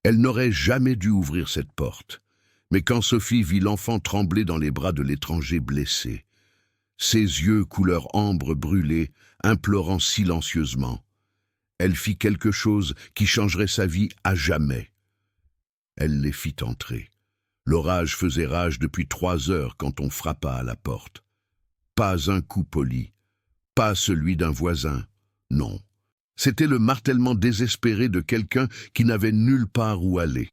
Elle n'aurait jamais dû ouvrir cette porte. Mais quand Sophie vit l'enfant trembler dans les bras de l'étranger blessé, ses yeux couleur ambre brûlée, implorant silencieusement, elle fit quelque chose qui changerait sa vie à jamais. Elle les fit entrer. L'orage faisait rage depuis 3 heures quand on frappa à la porte. Pas un coup poli, pas celui d'un voisin, non. C'était le martèlement désespéré de quelqu'un qui n'avait nulle part où aller.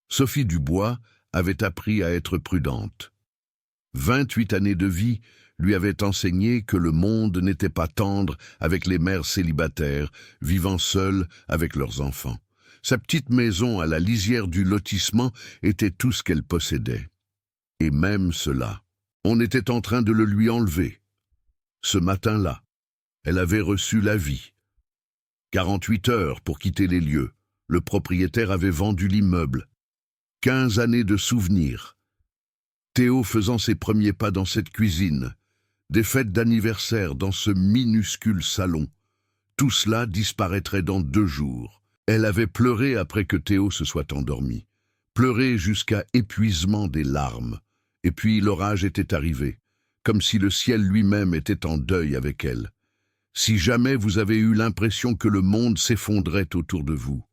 Sophie Dubois avait appris à être prudente. 28 années de vie lui avaient enseigné que le monde n'était pas tendre avec les mères célibataires, vivant seules avec leurs enfants. Sa petite maison à la lisière du lotissement était tout ce qu'elle possédait. Et même cela, on était en train de le lui enlever. Ce matin-là, elle avait reçu l'avis. 48 heures pour quitter les lieux. Le propriétaire avait vendu l'immeuble. 15 années de souvenirs. Théo faisant ses premiers pas dans cette cuisine. Des fêtes d'anniversaire dans ce minuscule salon. Tout cela disparaîtrait dans 2 jours. Elle avait pleuré après que Théo se soit endormi. Pleuré jusqu'à épuisement des larmes. Et puis l'orage était arrivé, comme si le ciel lui-même était en deuil avec elle. Si jamais vous avez eu l'impression que le monde s'effondrait autour de vous,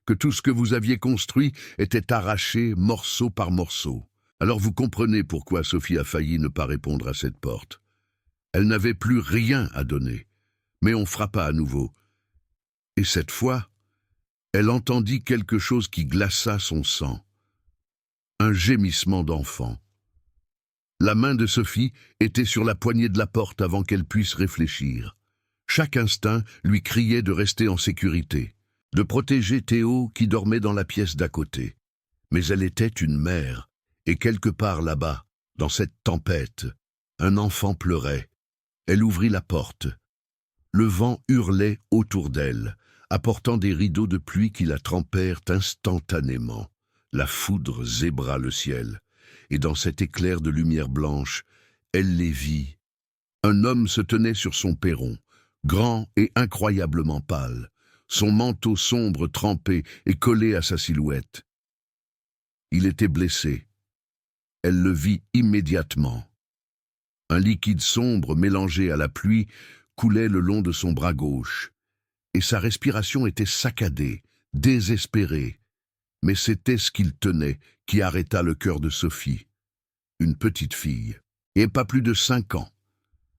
que tout ce que vous aviez construit était arraché morceau par morceau, alors vous comprenez pourquoi Sophie a failli ne pas répondre à cette porte. Elle n'avait plus rien à donner, mais on frappa à nouveau. Et cette fois, elle entendit quelque chose qui glaça son sang. Un gémissement d'enfant. La main de Sophie était sur la poignée de la porte avant qu'elle puisse réfléchir. Chaque instinct lui criait de rester en sécurité, de protéger Théo qui dormait dans la pièce d'à côté. Mais elle était une mère, et quelque part là-bas, dans cette tempête, un enfant pleurait. Elle ouvrit la porte. Le vent hurlait autour d'elle, apportant des rideaux de pluie qui la trempèrent instantanément. La foudre zébra le ciel, et dans cet éclair de lumière blanche, elle les vit. Un homme se tenait sur son perron, grand et incroyablement pâle, son manteau sombre trempé et collé à sa silhouette. Il était blessé. Elle le vit immédiatement. Un liquide sombre mélangé à la pluie coulait le long de son bras gauche, et sa respiration était saccadée, désespérée. Mais c'était ce qu'il tenait qui arrêta le cœur de Sophie. Une petite fille, et pas plus de 5 ans,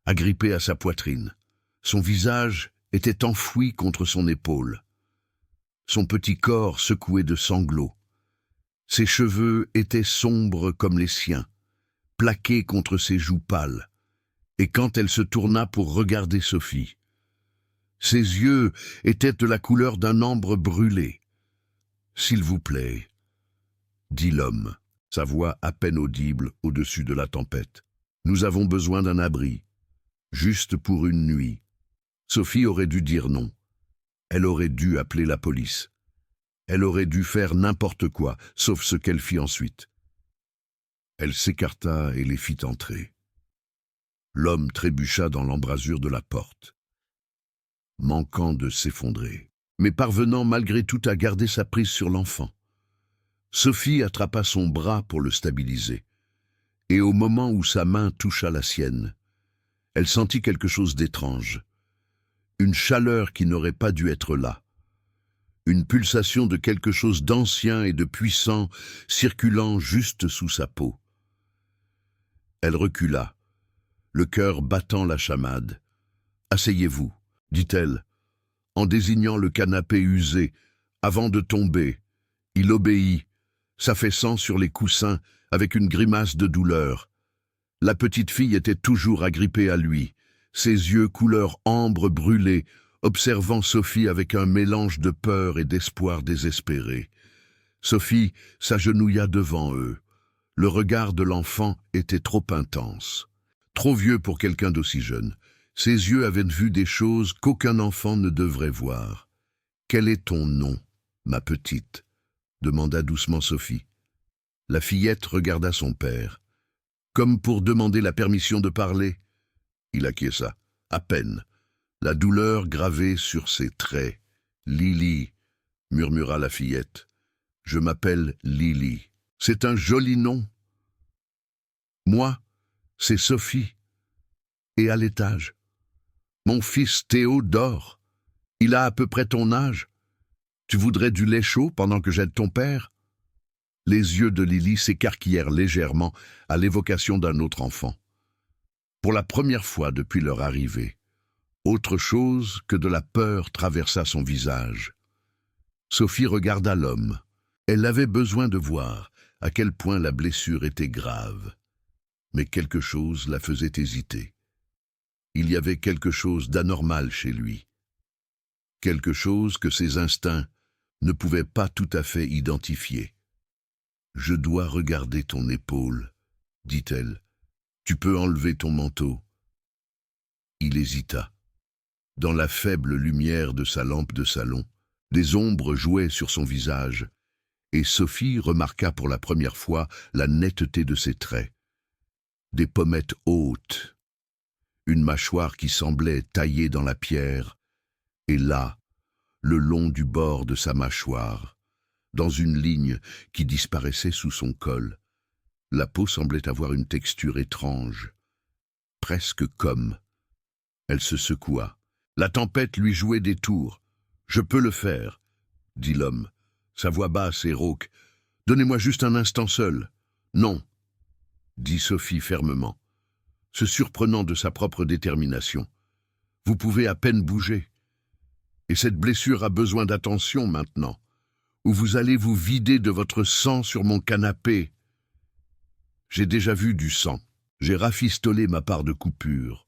agrippée à sa poitrine. Son visage était enfoui contre son épaule. Son petit corps secoué de sanglots. Ses cheveux étaient sombres comme les siens, plaqués contre ses joues pâles. Et quand elle se tourna pour regarder Sophie, ses yeux étaient de la couleur d'un ambre brûlé. « S'il vous plaît, » dit l'homme, sa voix à peine audible au-dessus de la tempête. « Nous avons besoin d'un abri, juste pour une nuit. » Sophie aurait dû dire non. Elle aurait dû appeler la police. Elle aurait dû faire n'importe quoi, sauf ce qu'elle fit ensuite. Elle s'écarta et les fit entrer. L'homme trébucha dans l'embrasure de la porte, manquant de s'effondrer, mais parvenant malgré tout à garder sa prise sur l'enfant. Sophie attrapa son bras pour le stabiliser, et au moment où sa main toucha la sienne, elle sentit quelque chose d'étrange. Une chaleur qui n'aurait pas dû être là. Une pulsation de quelque chose d'ancien et de puissant circulant juste sous sa peau. Elle recula, le cœur battant la chamade. « Asseyez-vous, » dit-elle, en désignant le canapé usé. Avant de tomber, il obéit, s'affaissant sur les coussins avec une grimace de douleur. La petite fille était toujours agrippée à lui, ses yeux couleur ambre brûlée, observant Sophie avec un mélange de peur et d'espoir désespéré. Sophie s'agenouilla devant eux. Le regard de l'enfant était trop intense. Trop vieux pour quelqu'un d'aussi jeune. Ses yeux avaient vu des choses qu'aucun enfant ne devrait voir. « Quel est ton nom, ma petite ?» demanda doucement Sophie. La fillette regarda son père, comme pour demander la permission de parler. Il acquiesça, à peine, la douleur gravée sur ses traits. « Lily », murmura la fillette. Je m'appelle Lily. C'est un joli nom. Moi, c'est Sophie. Et à l'étage, mon fils Théo dort. Il a à peu près ton âge. Tu voudrais du lait chaud pendant que j'aide ton père? Les yeux de Lily s'écarquillèrent légèrement à l'évocation d'un autre enfant. Pour la première fois depuis leur arrivée, autre chose que de la peur traversa son visage. Sophie regarda l'homme. Elle avait besoin de voir à quel point la blessure était grave. Mais quelque chose la faisait hésiter. Il y avait quelque chose d'anormal chez lui. Quelque chose que ses instincts ne pouvaient pas tout à fait identifier. « Je dois regarder ton épaule, » dit-elle. « Tu peux enlever ton manteau. » Il hésita. Dans la faible lumière de sa lampe de salon, des ombres jouaient sur son visage, et Sophie remarqua pour la première fois la netteté de ses traits. Des pommettes hautes, une mâchoire qui semblait taillée dans la pierre, et là, le long du bord de sa mâchoire, dans une ligne qui disparaissait sous son col, la peau semblait avoir une texture étrange, presque comme. Elle se secoua. La tempête lui jouait des tours. « Je peux le faire, » dit l'homme, sa voix basse et rauque. « Donnez-moi juste un instant seul. »« Non, » dit Sophie fermement, se surprenant de sa propre détermination. « Vous pouvez à peine bouger. Et cette blessure a besoin d'attention maintenant, ou vous allez vous vider de votre sang sur mon canapé. » J'ai déjà vu du sang. J'ai rafistolé ma part de coupure.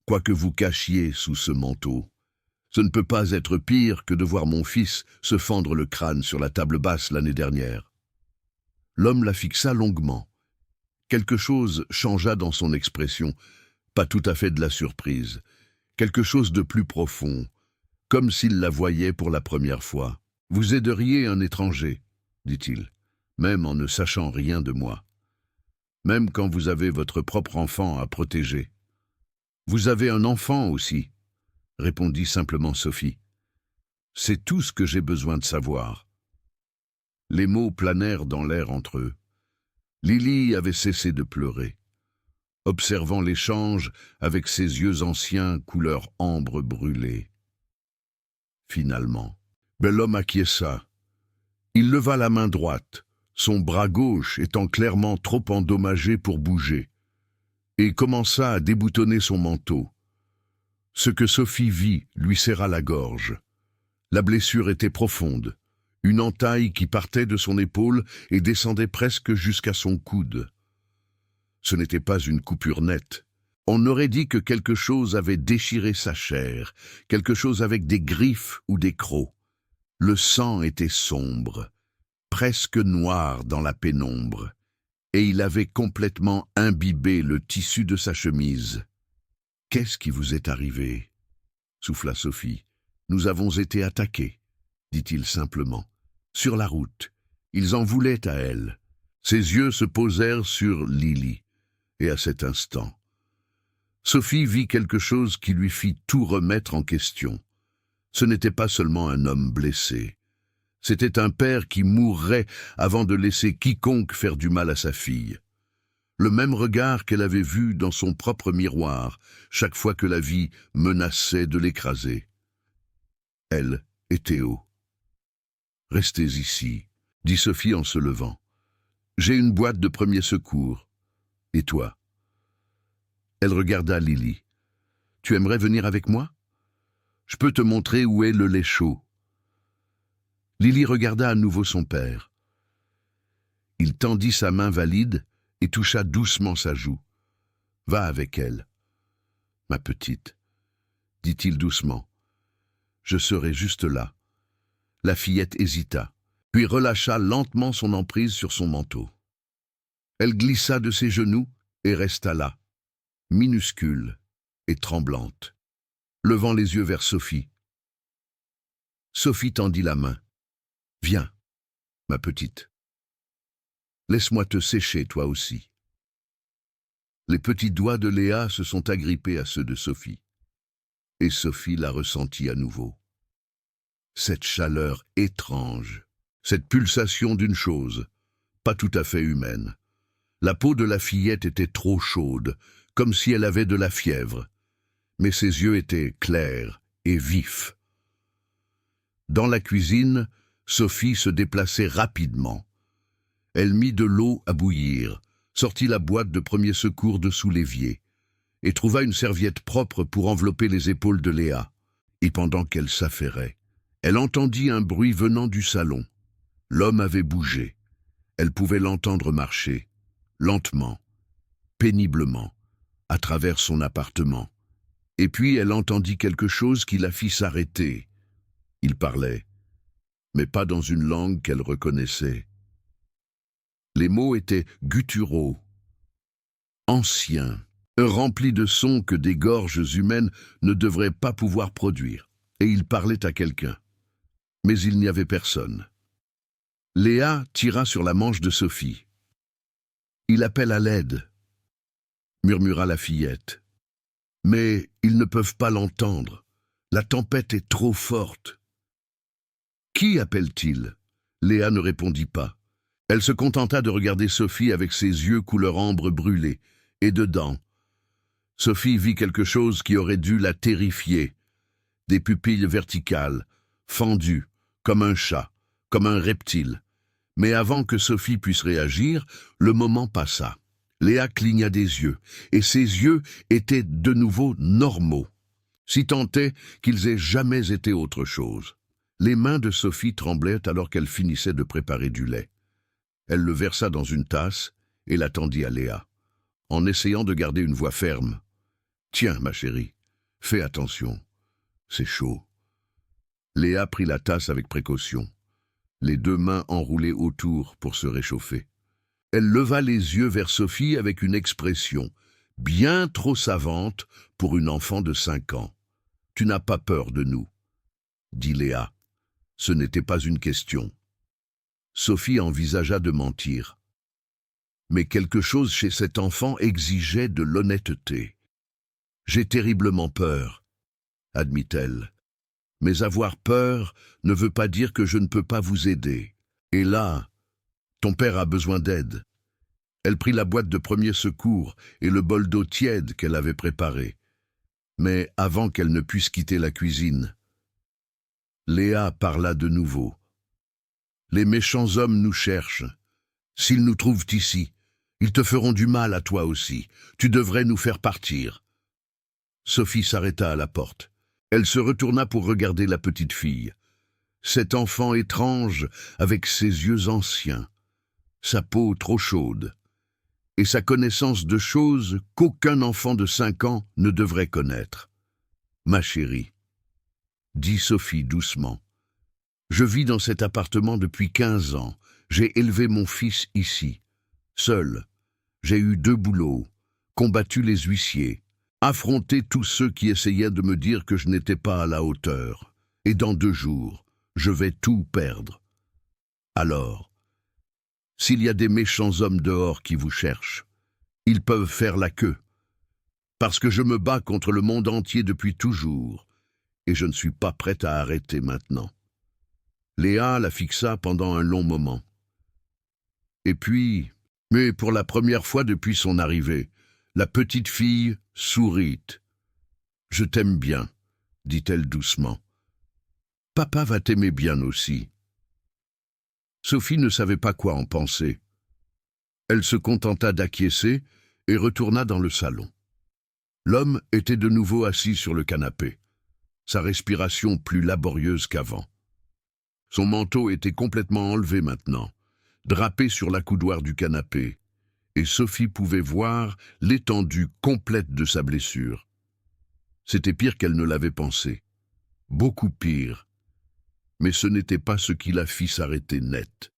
Quoi que vous cachiez sous ce manteau, ce ne peut pas être pire que de voir mon fils se fendre le crâne sur la table basse l'année dernière. L'homme la fixa longuement. Quelque chose changea dans son expression, pas tout à fait de la surprise, quelque chose de plus profond, comme s'il la voyait pour la première fois. « Vous aideriez un étranger, » dit-il, « même en ne sachant rien de moi. Même quand vous avez votre propre enfant à protéger. » « Vous avez un enfant aussi, » répondit simplement Sophie. « C'est tout ce que j'ai besoin de savoir. » Les mots planèrent dans l'air entre eux. Lily avait cessé de pleurer, observant l'échange avec ses yeux anciens couleur ambre brûlée. Finalement, l'homme acquiesça. Il leva la main droite, son bras gauche étant clairement trop endommagé pour bouger, et commença à déboutonner son manteau. Ce que Sophie vit lui serra la gorge. La blessure était profonde, une entaille qui partait de son épaule et descendait presque jusqu'à son coude. Ce n'était pas une coupure nette. On aurait dit que quelque chose avait déchiré sa chair, quelque chose avec des griffes ou des crocs. Le sang était sombre, presque noir dans la pénombre, et il avait complètement imbibé le tissu de sa chemise. « Qu'est-ce qui vous est arrivé ?» souffla Sophie. « Nous avons été attaqués, » dit-il simplement. « Sur la route. Ils en voulaient à elle. » Ses yeux se posèrent sur Lily, et à cet instant, Sophie vit quelque chose qui lui fit tout remettre en question. Ce n'était pas seulement un homme blessé. C'était un père qui mourrait avant de laisser quiconque faire du mal à sa fille. Le même regard qu'elle avait vu dans son propre miroir, chaque fois que la vie menaçait de l'écraser. Elle et Théo. « Restez ici, » dit Sophie en se levant. « J'ai une boîte de premiers secours. Et toi ?» Elle regarda Lily. « Tu aimerais venir avec moi? Je peux te montrer où est le lait chaud. » Lily regarda à nouveau son père. Il tendit sa main valide et toucha doucement sa joue. « Va avec elle, ma petite, » dit-il doucement. « Je serai juste là. » La fillette hésita, puis relâcha lentement son emprise sur son manteau. Elle glissa de ses genoux et resta là, minuscule et tremblante, levant les yeux vers Sophie. Sophie tendit la main. « Viens, ma petite. Laisse-moi te sécher, toi aussi. » Les petits doigts de Léa se sont agrippés à ceux de Sophie, et Sophie la ressentit à nouveau. Cette chaleur étrange, cette pulsation d'une chose, pas tout à fait humaine. La peau de la fillette était trop chaude, comme si elle avait de la fièvre, mais ses yeux étaient clairs et vifs. Dans la cuisine, Sophie se déplaçait rapidement. Elle mit de l'eau à bouillir, sortit la boîte de premier secours de sous l'évier, et trouva une serviette propre pour envelopper les épaules de Léa. Et pendant qu'elle s'affairait, elle entendit un bruit venant du salon. L'homme avait bougé. Elle pouvait l'entendre marcher, lentement, péniblement, à travers son appartement. Et puis elle entendit quelque chose qui la fit s'arrêter. Il parlait, mais pas dans une langue qu'elle reconnaissait. Les mots étaient gutturaux, anciens, remplis de sons que des gorges humaines ne devraient pas pouvoir produire. Et il parlait à quelqu'un. Mais il n'y avait personne. Léa tira sur la manche de Sophie. « Il appelle à l'aide », murmura la fillette. « Mais ils ne peuvent pas l'entendre. La tempête est trop forte. »« Qui appelle-t-il » Léa ne répondit pas. Elle se contenta de regarder Sophie avec ses yeux couleur ambre brûlée. Et dedans, Sophie vit quelque chose qui aurait dû la terrifier. Des pupilles verticales, fendues, comme un chat, comme un reptile. Mais avant que Sophie puisse réagir, le moment passa. Léa cligna des yeux, et ses yeux étaient de nouveau normaux, si tant est qu'ils aient jamais été autre chose. Les mains de Sophie tremblaient alors qu'elle finissait de préparer du lait. Elle le versa dans une tasse et la tendit à Léa, en essayant de garder une voix ferme. « Tiens, ma chérie, fais attention, c'est chaud. » Léa prit la tasse avec précaution, les deux mains enroulées autour pour se réchauffer. Elle leva les yeux vers Sophie avec une expression bien trop savante pour une enfant de 5 ans. « Tu n'as pas peur de nous » dit Léa. Ce n'était pas une question. Sophie envisagea de mentir. Mais quelque chose chez cet enfant exigeait de l'honnêteté. « J'ai terriblement peur », admit-elle. « Mais avoir peur ne veut pas dire que je ne peux pas vous aider. Et là, ton père a besoin d'aide. » Elle prit la boîte de premier secours et le bol d'eau tiède qu'elle avait préparé. Mais avant qu'elle ne puisse quitter la cuisine, Léa parla de nouveau. « Les méchants hommes nous cherchent. S'ils nous trouvent ici, ils te feront du mal à toi aussi. Tu devrais nous faire partir. » Sophie s'arrêta à la porte. Elle se retourna pour regarder la petite fille. Cet enfant étrange avec ses yeux anciens, sa peau trop chaude, et sa connaissance de choses qu'aucun enfant de 5 ans ne devrait connaître. « Ma chérie, » dit Sophie doucement, « je vis dans cet appartement depuis 15 ans. J'ai élevé mon fils ici, seul. J'ai eu 2 boulots, combattu les huissiers, affronté tous ceux qui essayaient de me dire que je n'étais pas à la hauteur. Et dans 2 jours, je vais tout perdre. Alors, s'il y a des méchants hommes dehors qui vous cherchent, ils peuvent faire la queue. Parce que je me bats contre le monde entier depuis toujours, et je ne suis pas prête à arrêter maintenant. » Léa la fixa pendant un long moment. Et puis, mais pour la première fois depuis son arrivée, la petite fille sourit. « Je t'aime bien, » dit-elle doucement. « Papa va t'aimer bien aussi. » Sophie ne savait pas quoi en penser. Elle se contenta d'acquiescer et retourna dans le salon. L'homme était de nouveau assis sur le canapé, sa respiration plus laborieuse qu'avant. Son manteau était complètement enlevé maintenant, drapé sur l'accoudoir du canapé, et Sophie pouvait voir l'étendue complète de sa blessure. C'était pire qu'elle ne l'avait pensé, beaucoup pire. Mais ce n'était pas ce qui la fit s'arrêter net.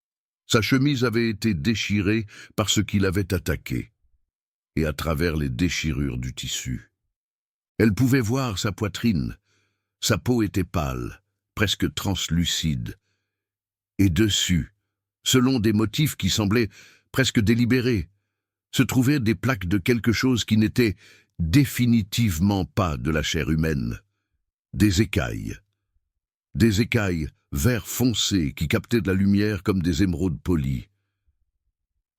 Sa chemise avait été déchirée par ce qui l'avait attaquée, et à travers les déchirures du tissu. Elle pouvait voir sa poitrine. Sa peau était pâle, presque translucide. Et dessus, selon des motifs qui semblaient presque délibérés, se trouvaient des plaques de quelque chose qui n'était définitivement pas de la chair humaine. Des écailles. Des écailles vert foncé qui captaient de la lumière comme des émeraudes polies.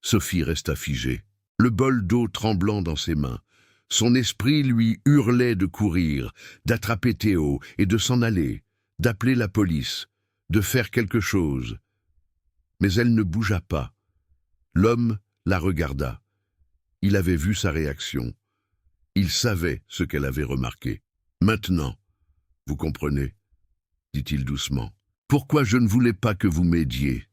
Sophie resta figée, le bol d'eau tremblant dans ses mains. Son esprit lui hurlait de courir, d'attraper Théo et de s'en aller, d'appeler la police, de faire quelque chose. Mais elle ne bougea pas. L'homme la regarda. Il avait vu sa réaction. Il savait ce qu'elle avait remarqué. « Maintenant, vous comprenez ?» dit-il doucement. « Pourquoi je ne voulais pas que vous m'aidiez ?»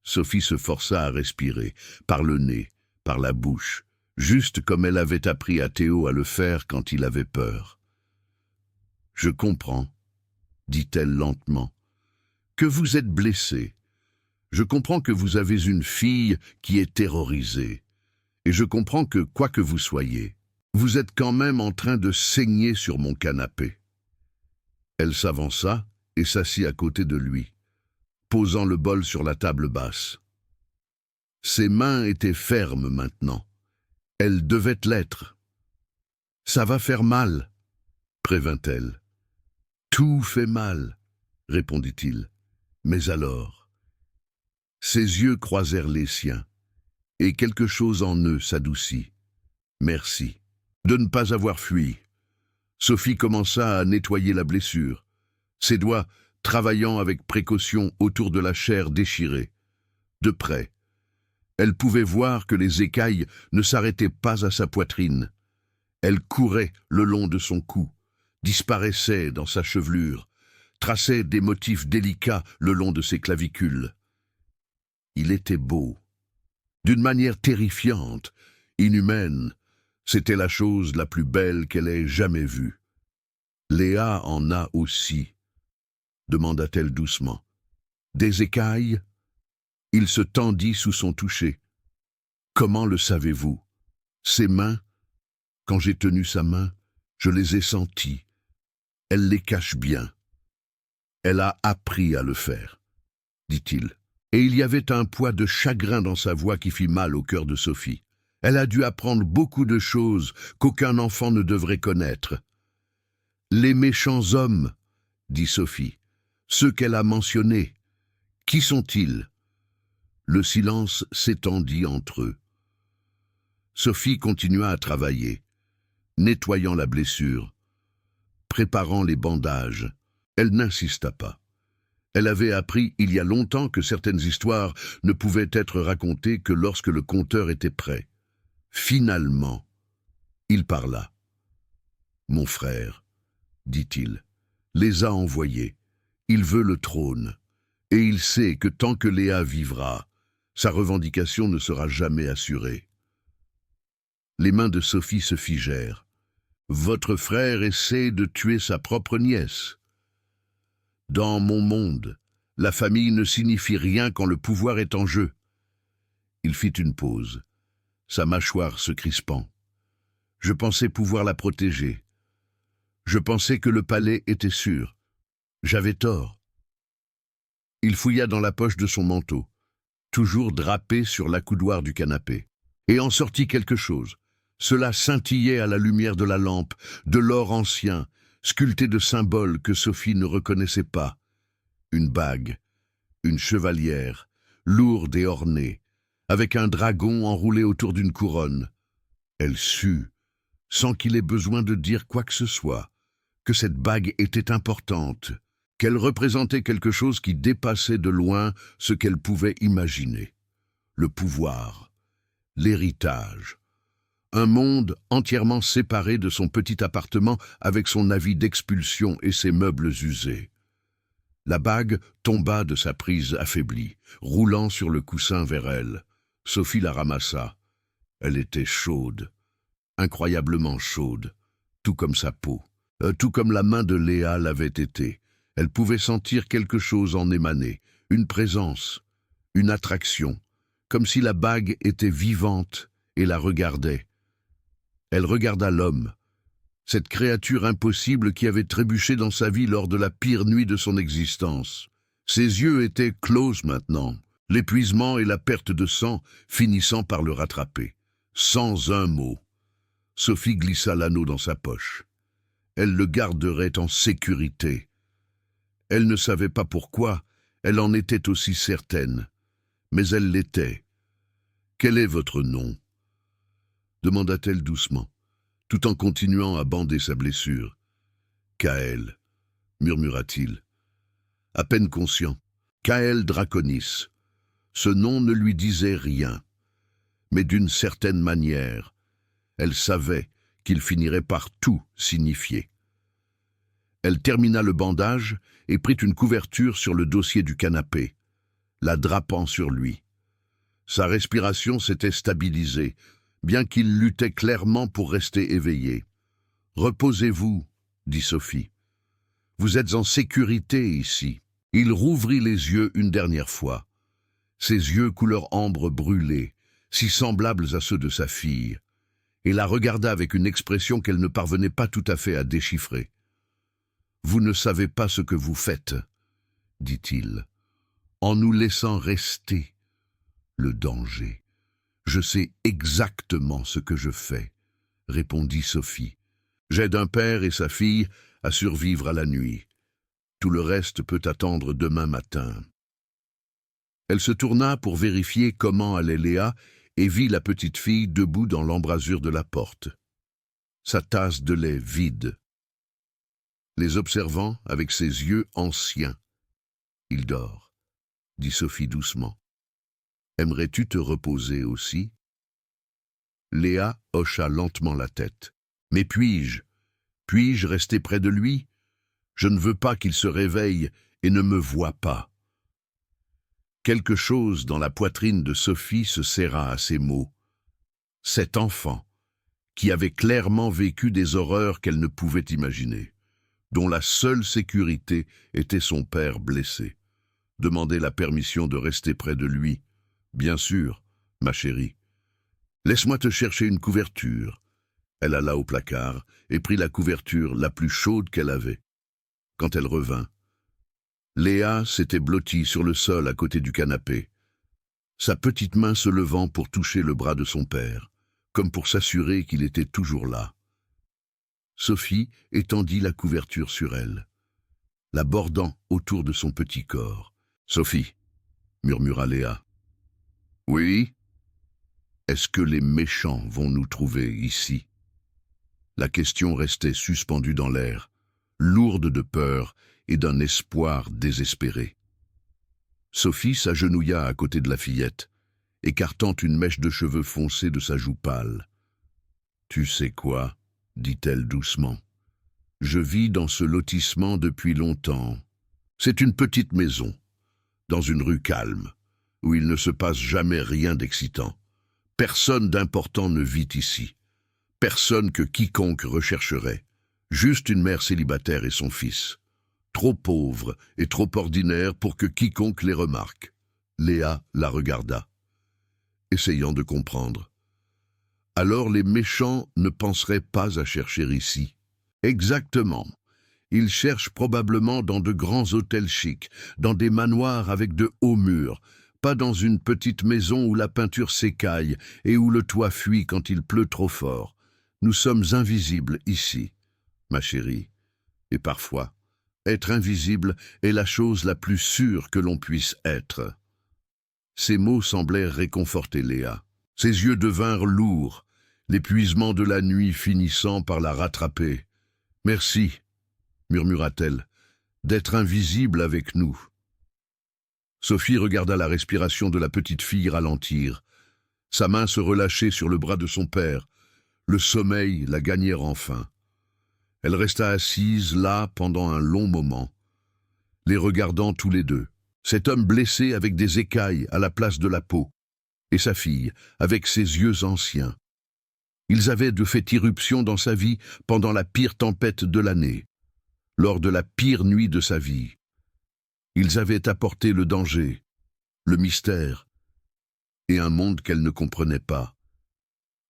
Sophie se força à respirer, par le nez, par la bouche, juste comme elle avait appris à Théo à le faire quand il avait peur. « Je comprends, » dit-elle lentement, « que vous êtes blessé. Je comprends que vous avez une fille qui est terrorisée. Et je comprends que, quoi que vous soyez, vous êtes quand même en train de saigner sur mon canapé. » Elle s'avança et s'assit à côté de lui, posant le bol sur la table basse. Ses mains étaient fermes maintenant. Elles devaient l'être. « Ça va faire mal, » prévint-elle. « Tout fait mal, » répondit-il. « Mais alors ?» Ses yeux croisèrent les siens, et quelque chose en eux s'adoucit. « Merci. » De ne pas avoir fui. Sophie commença à nettoyer la blessure, ses doigts travaillant avec précaution autour de la chair déchirée. De près, elle pouvait voir que les écailles ne s'arrêtaient pas à sa poitrine. Elles couraient le long de son cou, disparaissaient dans sa chevelure, traçaient des motifs délicats le long de ses clavicules. Il était beau, d'une manière terrifiante, inhumaine. C'était la chose la plus belle qu'elle ait jamais vue. « Léa en a aussi ?» demanda-t-elle doucement. « Des écailles ?» Il se tendit sous son toucher. « Comment le savez-vous ? Ses mains, quand j'ai tenu sa main, je les ai senties. Elle les cache bien. Elle a appris à le faire, » dit-il. Et il y avait un poids de chagrin dans sa voix qui fit mal au cœur de Sophie. Elle a dû apprendre beaucoup de choses qu'aucun enfant ne devrait connaître. « Les méchants hommes, » dit Sophie, « ceux qu'elle a mentionnés, qui sont-ils » Le silence s'étendit entre eux. Sophie continua à travailler, nettoyant la blessure, préparant les bandages. Elle n'insista pas. Elle avait appris il y a longtemps que certaines histoires ne pouvaient être racontées que lorsque le conteur était prêt. Finalement, il parla. « Mon frère, » dit-il, « les a envoyés. Il veut le trône. Et il sait que tant que Léa vivra, sa revendication ne sera jamais assurée. » Les mains de Sophie se figèrent. « Votre frère essaie de tuer sa propre nièce. » « Dans mon monde, la famille ne signifie rien quand le pouvoir est en jeu. » Il fit une pause, sa mâchoire se crispant. « Je pensais pouvoir la protéger. Je pensais que le palais était sûr. J'avais tort. » Il fouilla dans la poche de son manteau, toujours drapé sur l'accoudoir du canapé, et en sortit quelque chose. Cela scintillait à la lumière de la lampe, de l'or ancien, sculpté de symboles que Sophie ne reconnaissait pas. Une bague, une chevalière, lourde et ornée, avec un dragon enroulé autour d'une couronne. Elle sut, sans qu'il ait besoin de dire quoi que ce soit, que cette bague était importante, qu'elle représentait quelque chose qui dépassait de loin ce qu'elle pouvait imaginer. Le pouvoir, l'héritage, un monde entièrement séparé de son petit appartement avec son avis d'expulsion et ses meubles usés. La bague tomba de sa prise affaiblie, roulant sur le coussin vers elle. Sophie la ramassa. Elle était chaude, incroyablement chaude, tout comme sa peau, tout comme la main de Léa l'avait été. Elle pouvait sentir quelque chose en émaner, une présence, une attraction, comme si la bague était vivante et la regardait. Elle regarda l'homme, cette créature impossible qui avait trébuché dans sa vie lors de la pire nuit de son existence. Ses yeux étaient clos maintenant, l'épuisement et la perte de sang finissant par le rattraper. Sans un mot, Sophie glissa l'anneau dans sa poche. Elle le garderait en sécurité. Elle ne savait pas pourquoi, elle en était aussi certaine. Mais elle l'était. « Quel est votre nom » demanda-t-elle doucement, tout en continuant à bander sa blessure. « Kael » murmura-t-il, à peine conscient. « Kael Draconis ». Ce nom ne lui disait rien, mais d'une certaine manière, elle savait qu'il finirait par tout signifier. Elle termina le bandage et prit une couverture sur le dossier du canapé, la drapant sur lui. Sa respiration s'était stabilisée, bien qu'il luttait clairement pour rester éveillé. « Reposez-vous, » dit Sophie. « Vous êtes en sécurité ici. » Il rouvrit les yeux une dernière fois. Ses yeux couleur ambre brûlée, si semblables à ceux de sa fille, et la regarda avec une expression qu'elle ne parvenait pas tout à fait à déchiffrer. « Vous ne savez pas ce que vous faites, » dit-il, « en nous laissant rester le danger. »« Je sais exactement ce que je fais, » répondit Sophie. « J'aide un père et sa fille à survivre à la nuit. Tout le reste peut attendre demain matin. » Elle se tourna pour vérifier comment allait Léa et vit la petite fille debout dans l'embrasure de la porte. Sa tasse de lait vide. Les observant avec ses yeux anciens. « Il dort, » dit Sophie doucement. « Aimerais-tu te reposer aussi ?» Léa hocha lentement la tête. « Mais puis-je rester près de lui? Je ne veux pas qu'il se réveille et ne me voie pas. » Quelque chose dans la poitrine de Sophie se serra à ces mots. Cet enfant, qui avait clairement vécu des horreurs qu'elle ne pouvait imaginer, dont la seule sécurité était son père blessé, demandait la permission de rester près de lui. « Bien sûr, ma chérie. Laisse-moi te chercher une couverture. » Elle alla au placard et prit la couverture la plus chaude qu'elle avait. Quand elle revint, Léa s'était blottie sur le sol à côté du canapé, sa petite main se levant pour toucher le bras de son père, comme pour s'assurer qu'il était toujours là. Sophie étendit la couverture sur elle, la bordant autour de son petit corps. « Sophie, » murmura Léa. « Oui ? Est-ce que les méchants vont nous trouver ici ?» La question restait suspendue dans l'air, lourde de peur et d'un espoir désespéré. Sophie s'agenouilla à côté de la fillette, écartant une mèche de cheveux foncés de sa joue pâle. « Tu sais quoi ?» dit-elle doucement. « Je vis dans ce lotissement depuis longtemps. C'est une petite maison, dans une rue calme, où il ne se passe jamais rien d'excitant. Personne d'important ne vit ici. Personne que quiconque rechercherait. Juste une mère célibataire et son fils. Trop pauvres et trop ordinaires pour que quiconque les remarque. » Léa la regarda, essayant de comprendre. « Alors les méchants ne penseraient pas à chercher ici. » « Exactement. Ils cherchent probablement dans de grands hôtels chics, dans des manoirs avec de hauts murs, pas dans une petite maison où la peinture s'écaille et où le toit fuit quand il pleut trop fort. Nous sommes invisibles ici, ma chérie. Et parfois, être invisible est la chose la plus sûre que l'on puisse être. » Ces mots semblèrent réconforter Léa. Ses yeux devinrent lourds, l'épuisement de la nuit finissant par la rattraper. « Merci, » murmura-t-elle, « d'être invisible avec nous. » Sophie regarda la respiration de la petite fille ralentir. Sa main se relâchait sur le bras de son père. Le sommeil la gagnait enfin. Elle resta assise là pendant un long moment, les regardant tous les deux. Cet homme blessé avec des écailles à la place de la peau, et sa fille avec ses yeux anciens. Ils avaient de fait irruption dans sa vie pendant la pire tempête de l'année, lors de la pire nuit de sa vie. Ils avaient apporté le danger, le mystère, et un monde qu'elle ne comprenait pas.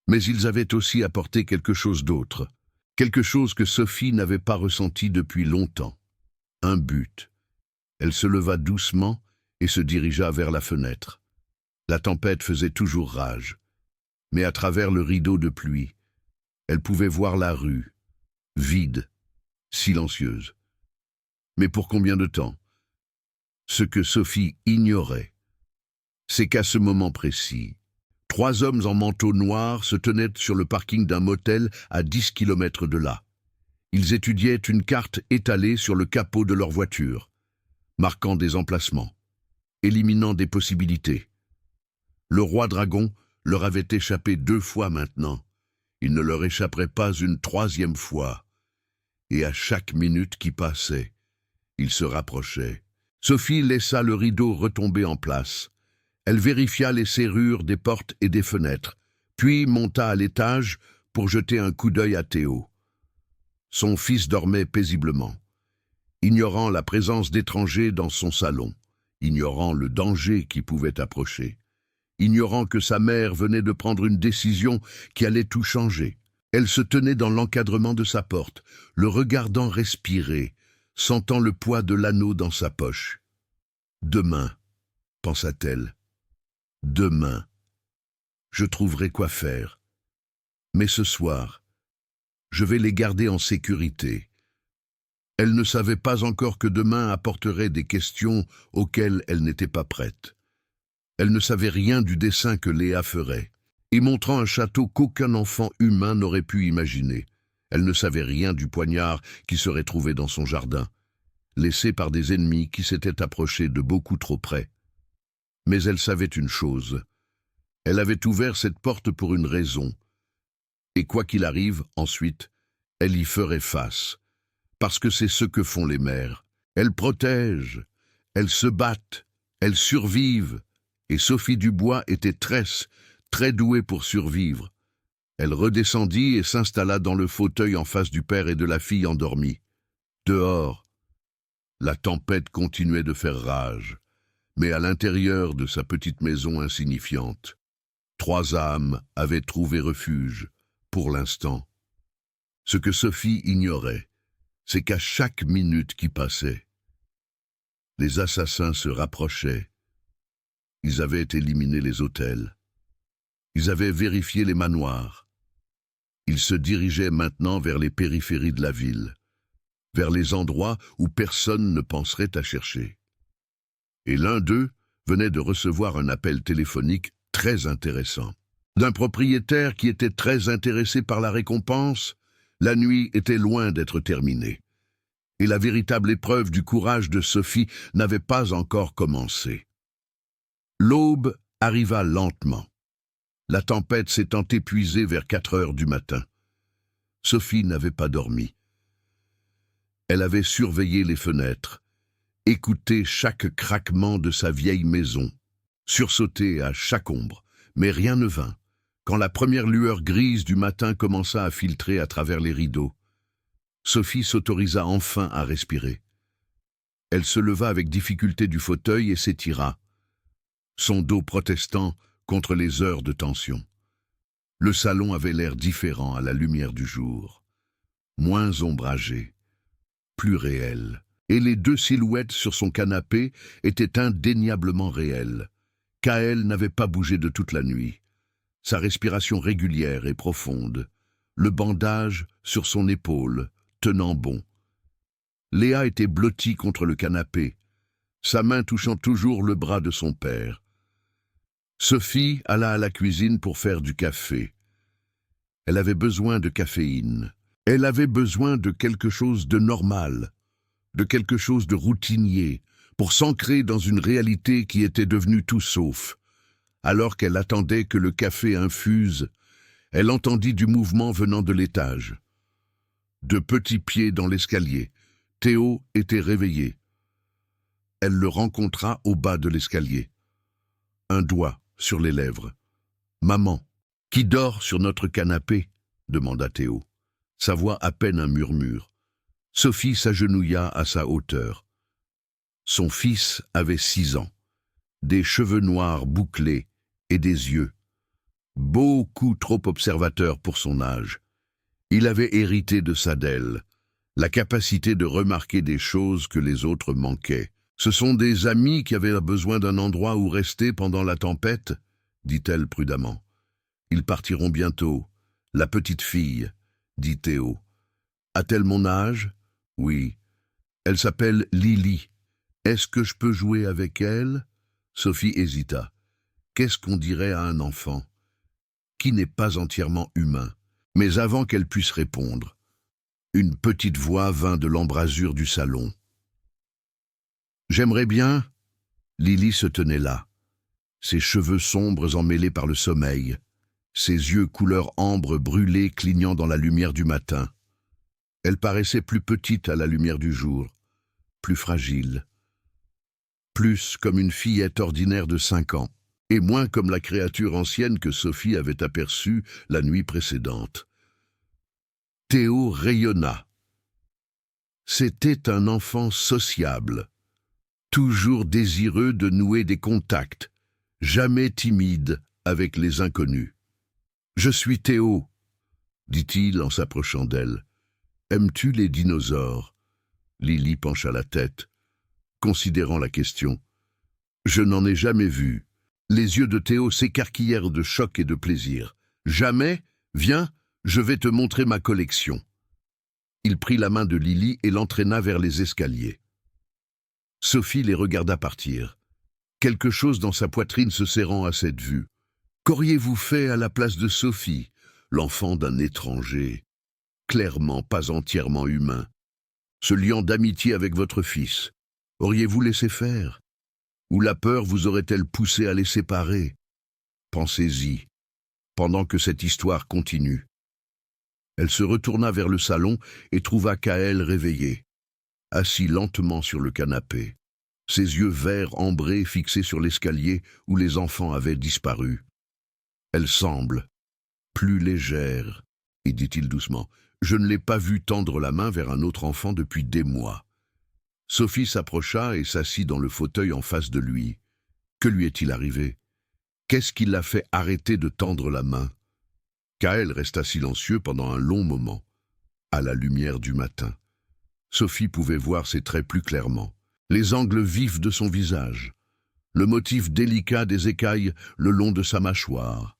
Mais ils avaient aussi apporté quelque chose d'autre, quelque chose que Sophie n'avait pas ressenti depuis longtemps. Un but. Elle se leva doucement et se dirigea vers la fenêtre. La tempête faisait toujours rage, mais à travers le rideau de pluie, elle pouvait voir la rue, vide, silencieuse. Mais pour combien de temps? Ce que Sophie ignorait, c'est qu'à ce moment précis, 3 hommes en manteau noir se tenaient sur le parking d'un motel à 10 kilomètres de là. Ils étudiaient une carte étalée sur le capot de leur voiture, marquant des emplacements, éliminant des possibilités. Le roi dragon leur avait échappé 2 fois maintenant. Il ne leur échapperait pas une 3e fois. Et à chaque minute qui passait, il se rapprochait. Sophie laissa le rideau retomber en place. Elle vérifia les serrures des portes et des fenêtres, puis monta à l'étage pour jeter un coup d'œil à Théo. Son fils dormait paisiblement, ignorant la présence d'étrangers dans son salon, ignorant le danger qui pouvait approcher, ignorant que sa mère venait de prendre une décision qui allait tout changer. Elle se tenait dans l'encadrement de sa porte, le regardant respirer, sentant le poids de l'anneau dans sa poche. « Demain, pensa-t-elle, demain, je trouverai quoi faire. Mais ce soir, je vais les garder en sécurité. » Elle ne savait pas encore que demain apporterait des questions auxquelles elle n'était pas prête. Elle ne savait rien du dessein que Léa ferait, y montrant un château qu'aucun enfant humain n'aurait pu imaginer. Elle ne savait rien du poignard qui serait trouvé dans son jardin, laissé par des ennemis qui s'étaient approchés de beaucoup trop près. Mais elle savait une chose. Elle avait ouvert cette porte pour une raison. Et quoi qu'il arrive, ensuite, elle y ferait face. Parce que c'est ce que font les mères. Elles protègent, elles se battent, elles survivent. Et Sophie Dubois était tresse, très douée pour survivre. Elle redescendit et s'installa dans le fauteuil en face du père et de la fille endormis. Dehors, la tempête continuait de faire rage, mais à l'intérieur de sa petite maison insignifiante, 3 âmes avaient trouvé refuge, pour l'instant. Ce que Sophie ignorait, c'est qu'à chaque minute qui passait, les assassins se rapprochaient. Ils avaient éliminé les hôtels. Ils avaient vérifié les manoirs. Ils se dirigeaient maintenant vers les périphéries de la ville, vers les endroits où personne ne penserait à chercher. Et l'un d'eux venait de recevoir un appel téléphonique très intéressant. D'un propriétaire qui était très intéressé par la récompense, la nuit était loin d'être terminée. Et la véritable épreuve du courage de Sophie n'avait pas encore commencé. L'aube arriva lentement. La tempête s'étant épuisée vers 4 heures du matin. Sophie n'avait pas dormi. Elle avait surveillé les fenêtres, écouté chaque craquement de sa vieille maison, sursauté à chaque ombre, mais rien ne vint. Quand la première lueur grise du matin commença à filtrer à travers les rideaux, Sophie s'autorisa enfin à respirer. Elle se leva avec difficulté du fauteuil et s'étira, son dos protestant contre les heures de tension. Le salon avait l'air différent à la lumière du jour, moins ombragé, plus réel, et les 2 silhouettes sur son canapé étaient indéniablement réelles. Kaël n'avait pas bougé de toute la nuit. Sa respiration régulière et profonde, le bandage sur son épaule, tenant bon. Léa était blottie contre le canapé, sa main touchant toujours le bras de son père. Sophie alla à la cuisine pour faire du café. Elle avait besoin de caféine. Elle avait besoin de quelque chose de normal, de quelque chose de routinier, pour s'ancrer dans une réalité qui était devenue tout sauf. Alors qu'elle attendait que le café infuse, elle entendit du mouvement venant de l'étage. De petits pieds dans l'escalier. Théo était réveillé. Elle le rencontra au bas de l'escalier. Un doigt sur les lèvres. « Maman, qui dort sur notre canapé ?» demanda Théo. Sa voix à peine un murmure. Sophie s'agenouilla à sa hauteur. Son fils avait 6 ans, des cheveux noirs bouclés et des yeux. Beaucoup trop observateur pour son âge. Il avait hérité de Sadel, la capacité de remarquer des choses que les autres manquaient. « Ce sont des amis qui avaient besoin d'un endroit où rester pendant la tempête ?» dit-elle prudemment. « Ils partiront bientôt. La petite fille, dit Théo. A-t-elle mon âge ? Oui. Elle s'appelle Lily. Est-ce que je peux jouer avec elle? Sophie hésita. Qu'est-ce qu'on dirait à un enfant qui n'est pas entièrement humain? Mais avant qu'elle puisse répondre, une petite voix vint de l'embrasure du salon. J'aimerais bien. Lily se tenait là, ses cheveux sombres emmêlés par le sommeil, ses yeux couleur ambre brûlés clignant dans la lumière du matin. Elle paraissait plus petite à la lumière du jour, plus fragile, plus comme une fillette ordinaire de 5 ans, et moins comme la créature ancienne que Sophie avait aperçue la nuit précédente. Théo rayonna. C'était un enfant sociable, toujours désireux de nouer des contacts, jamais timide avec les inconnus. « Je suis Théo, » dit-il en s'approchant d'elle. « Aimes-tu les dinosaures ?» Lily pencha la tête, considérant la question. « Je n'en ai jamais vu. » Les yeux de Théo s'écarquillèrent de choc et de plaisir. « Jamais? Viens, je vais te montrer ma collection. » Il prit la main de Lily et l'entraîna vers les escaliers. Sophie les regarda partir, quelque chose dans sa poitrine se serrant à cette vue. Qu'auriez-vous fait à la place de Sophie, l'enfant d'un étranger, clairement pas entièrement humain, se liant d'amitié avec votre fils? Auriez-vous laissé faire? Ou la peur vous aurait-elle poussé à les séparer? Pensez-y, pendant que cette histoire continue. Elle se retourna vers le salon et trouva Kaël réveillé, assis lentement sur le canapé, ses yeux verts ambrés fixés sur l'escalier où les enfants avaient disparu. Elle semble plus légère, et dit-il doucement, je ne l'ai pas vue tendre la main vers un autre enfant depuis des mois. Sophie s'approcha et s'assit dans le fauteuil en face de lui. Que lui est-il arrivé? Qu'est-ce qui l'a fait arrêter de tendre la main? Kaël resta silencieux pendant un long moment, à la lumière du matin. Sophie pouvait voir ses traits plus clairement, les angles vifs de son visage, le motif délicat des écailles le long de sa mâchoire,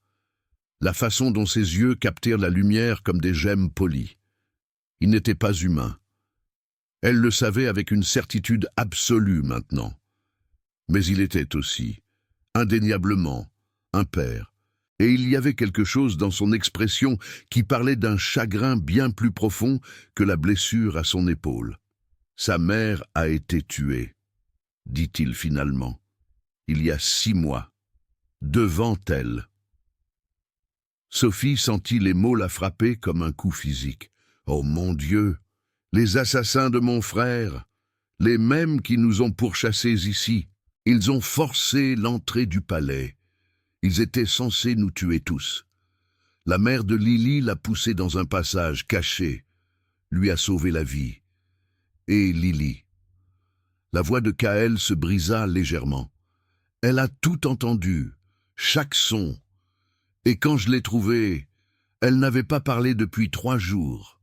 la façon dont ses yeux captèrent la lumière comme des gemmes polies. Il n'était pas humain. Elle le savait avec une certitude absolue maintenant. Mais il était aussi, indéniablement, un père. Et il y avait quelque chose dans son expression qui parlait d'un chagrin bien plus profond que la blessure à son épaule. « Sa mère a été tuée », dit-il finalement, « il y a 6 mois, devant elle. » Sophie sentit les mots la frapper comme un coup physique. « Oh mon Dieu, les assassins de mon frère, les mêmes qui nous ont pourchassés ici, ils ont forcé l'entrée du palais. Ils étaient censés nous tuer tous. La mère de Lily l'a poussé dans un passage caché, lui a sauvé la vie. Et Lily. » La voix de Kaël se brisa légèrement. Elle a tout entendu, chaque son. Et quand je l'ai trouvée, elle n'avait pas parlé depuis 3 jours.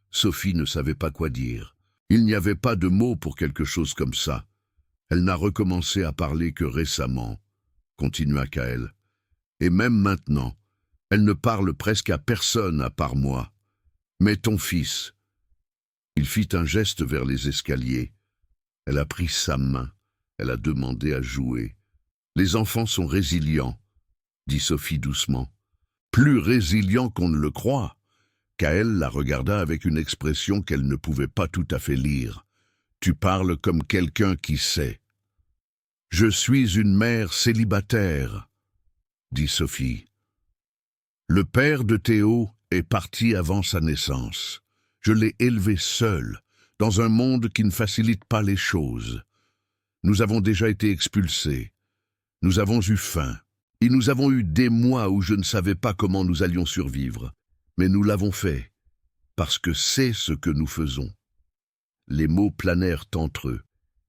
Sophie ne savait pas quoi dire. Il n'y avait pas de mots pour quelque chose comme ça. Elle n'a recommencé à parler que récemment, continua Kaël. Et même maintenant, elle ne parle presque à personne à part moi. Mais ton fils... Il fit un geste vers les escaliers. Elle a pris sa main. Elle a demandé à jouer. Les enfants sont résilients, dit Sophie doucement. Plus résilients qu'on ne le croit. Kaël la regarda avec une expression qu'elle ne pouvait pas tout à fait lire. Tu parles comme quelqu'un qui sait. Je suis une mère célibataire, dit Sophie. Le père de Théo est parti avant sa naissance. Je l'ai élevé seul, dans un monde qui ne facilite pas les choses. Nous avons déjà été expulsés. Nous avons eu faim. Et nous avons eu des mois où je ne savais pas comment nous allions survivre. Mais nous l'avons fait, parce que c'est ce que nous faisons. Les mots planèrent entre eux,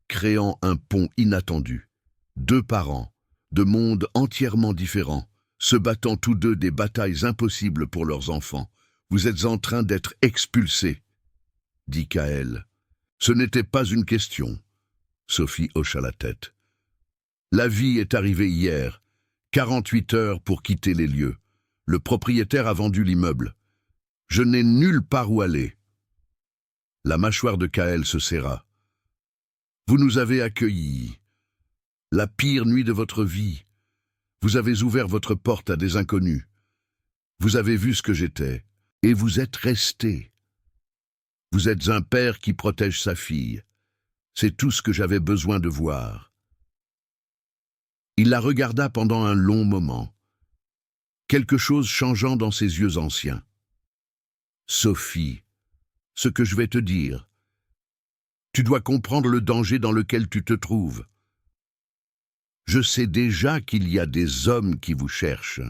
créant un pont inattendu. 2 parents, de mondes entièrement différents, se battant tous deux des batailles impossibles pour leurs enfants. Vous êtes en train d'être expulsés, dit Kaël. Ce n'était pas une question. Sophie hocha la tête. La vie est arrivée hier, 48 heures pour quitter les lieux. Le propriétaire a vendu l'immeuble. Je n'ai nulle part où aller. La mâchoire de Kaël se serra. Vous nous avez accueillis. La pire nuit de votre vie. Vous avez ouvert votre porte à des inconnus. Vous avez vu ce que j'étais, et vous êtes restés. Vous êtes un père qui protège sa fille. C'est tout ce que j'avais besoin de voir. Il la regarda pendant un long moment, quelque chose changeant dans ses yeux anciens. Sophie, ce que je vais te dire, tu dois comprendre le danger dans lequel tu te trouves. Je sais déjà qu'il y a des hommes qui vous cherchent.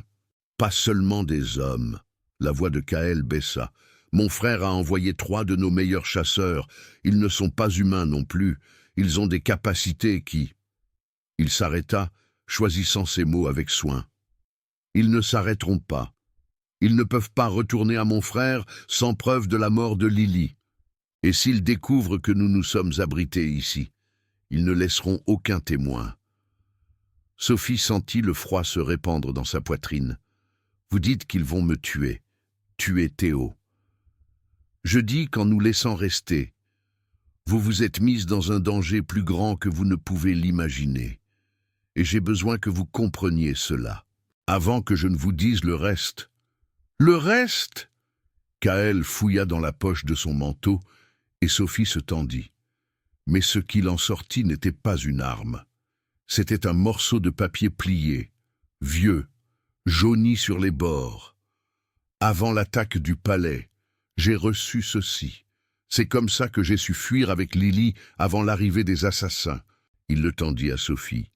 Pas seulement des hommes. La voix de Kaël baissa. Mon frère a envoyé 3 de nos meilleurs chasseurs. Ils ne sont pas humains non plus. Ils ont des capacités qui... Il s'arrêta, choisissant ses mots avec soin. Ils ne s'arrêteront pas. Ils ne peuvent pas retourner à mon frère sans preuve de la mort de Lily. Et s'ils découvrent que nous nous sommes abrités ici, ils ne laisseront aucun témoin. Sophie sentit le froid se répandre dans sa poitrine. Vous dites qu'ils vont me tuer Théo. Je dis qu'en nous laissant rester, vous vous êtes mise dans un danger plus grand que vous ne pouvez l'imaginer. Et j'ai besoin que vous compreniez cela, avant que je ne vous dise le reste. Le reste? Kaël fouilla dans la poche de son manteau, et Sophie se tendit. Mais ce qu'il en sortit n'était pas une arme. C'était un morceau de papier plié, vieux, jauni sur les bords. Avant l'attaque du palais, j'ai reçu ceci. C'est comme ça que j'ai su fuir avec Lily avant l'arrivée des assassins. Il le tendit à Sophie.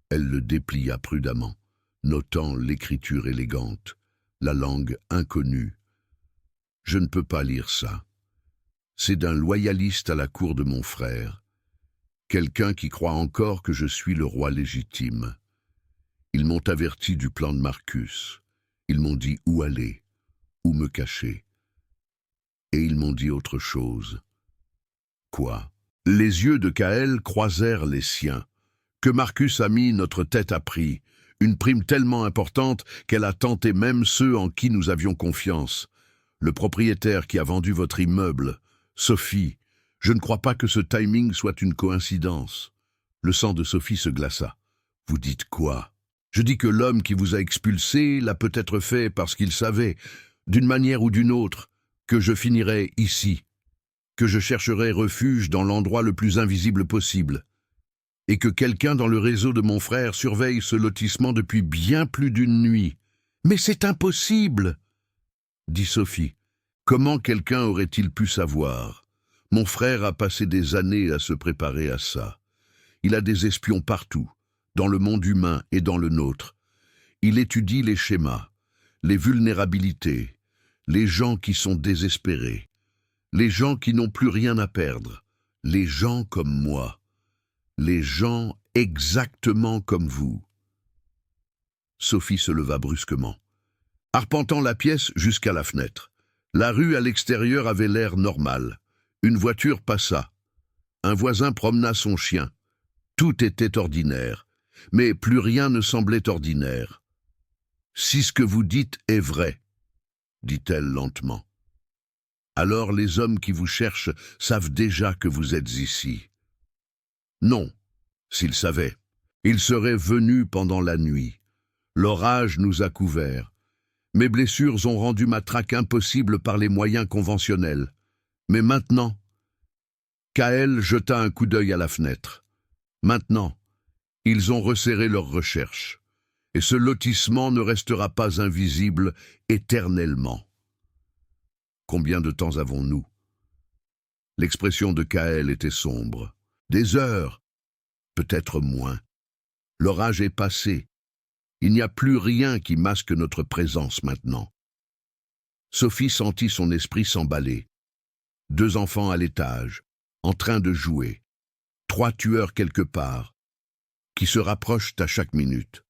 Elle le déplia prudemment, notant l'écriture élégante, la langue inconnue. Je ne peux pas lire ça. C'est d'un loyaliste à la cour de mon frère. Quelqu'un qui croit encore que je suis le roi légitime. Ils m'ont averti du plan de Marcus. Ils m'ont dit où aller, où me cacher. Et ils m'ont dit autre chose. Quoi? Les yeux de Kaël croisèrent les siens. Que Marcus a mis notre tête à prix, une prime tellement importante qu'elle a tenté même ceux en qui nous avions confiance. Le propriétaire qui a vendu votre immeuble, Sophie. Je ne crois pas que ce timing soit une coïncidence. Le sang de Sophie se glaça. Vous dites quoi? Je dis que l'homme qui vous a expulsé l'a peut-être fait parce qu'il savait, d'une manière ou d'une autre, que je finirais ici, que je chercherais refuge dans l'endroit le plus invisible possible, et que quelqu'un dans le réseau de mon frère surveille ce lotissement depuis bien plus d'une nuit. Mais c'est impossible, dit Sophie. Comment quelqu'un aurait-il pu savoir? Mon frère a passé des années à se préparer à ça. Il a des espions partout, dans le monde humain et dans le nôtre. Il étudie les schémas, les vulnérabilités, les gens qui sont désespérés, les gens qui n'ont plus rien à perdre, les gens comme moi, les gens exactement comme vous. Sophie se leva brusquement, arpentant la pièce jusqu'à la fenêtre. La rue à l'extérieur avait l'air normal. Une voiture passa. Un voisin promena son chien. Tout était ordinaire, mais plus rien ne semblait ordinaire. « Si ce que vous dites est vrai, » dit-elle lentement, « alors les hommes qui vous cherchent savent déjà que vous êtes ici. » Non, s'ils savaient, ils seraient venus pendant la nuit. L'orage nous a couverts. Mes blessures ont rendu ma traque impossible par les moyens conventionnels. Mais maintenant, Kaël jeta un coup d'œil à la fenêtre. Maintenant, ils ont resserré leurs recherches, et ce lotissement ne restera pas invisible éternellement. Combien de temps avons-nous? L'expression de Kaël était sombre. Des heures, peut-être moins. L'orage est passé. Il n'y a plus rien qui masque notre présence maintenant. Sophie sentit son esprit s'emballer. 2 enfants à l'étage, en train de jouer. 3 tueurs quelque part, qui se rapprochent à chaque minute.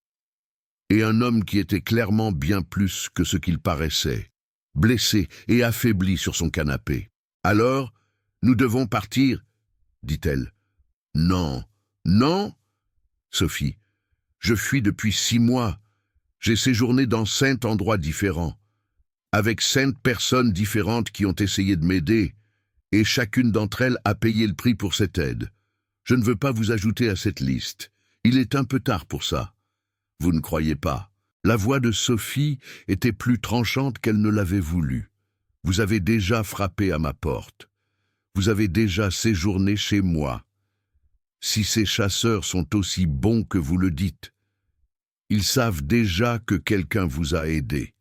Et un homme qui était clairement bien plus que ce qu'il paraissait, blessé et affaibli sur son canapé. « Alors, nous devons partir » dit-elle. « Non, non, Sophie, je fuis depuis 6 mois. J'ai séjourné dans 5 endroits différents, avec 5 personnes différentes qui ont essayé de m'aider. et chacune d'entre elles a payé le prix pour cette aide. Je ne veux pas vous ajouter à cette liste. Il est un peu tard pour ça. Vous ne croyez pas? La voix de Sophie était plus tranchante qu'elle ne l'avait voulu. Vous avez déjà frappé à ma porte. Vous avez déjà séjourné chez moi. Si ces chasseurs sont aussi bons que vous le dites, ils savent déjà que quelqu'un vous a aidé.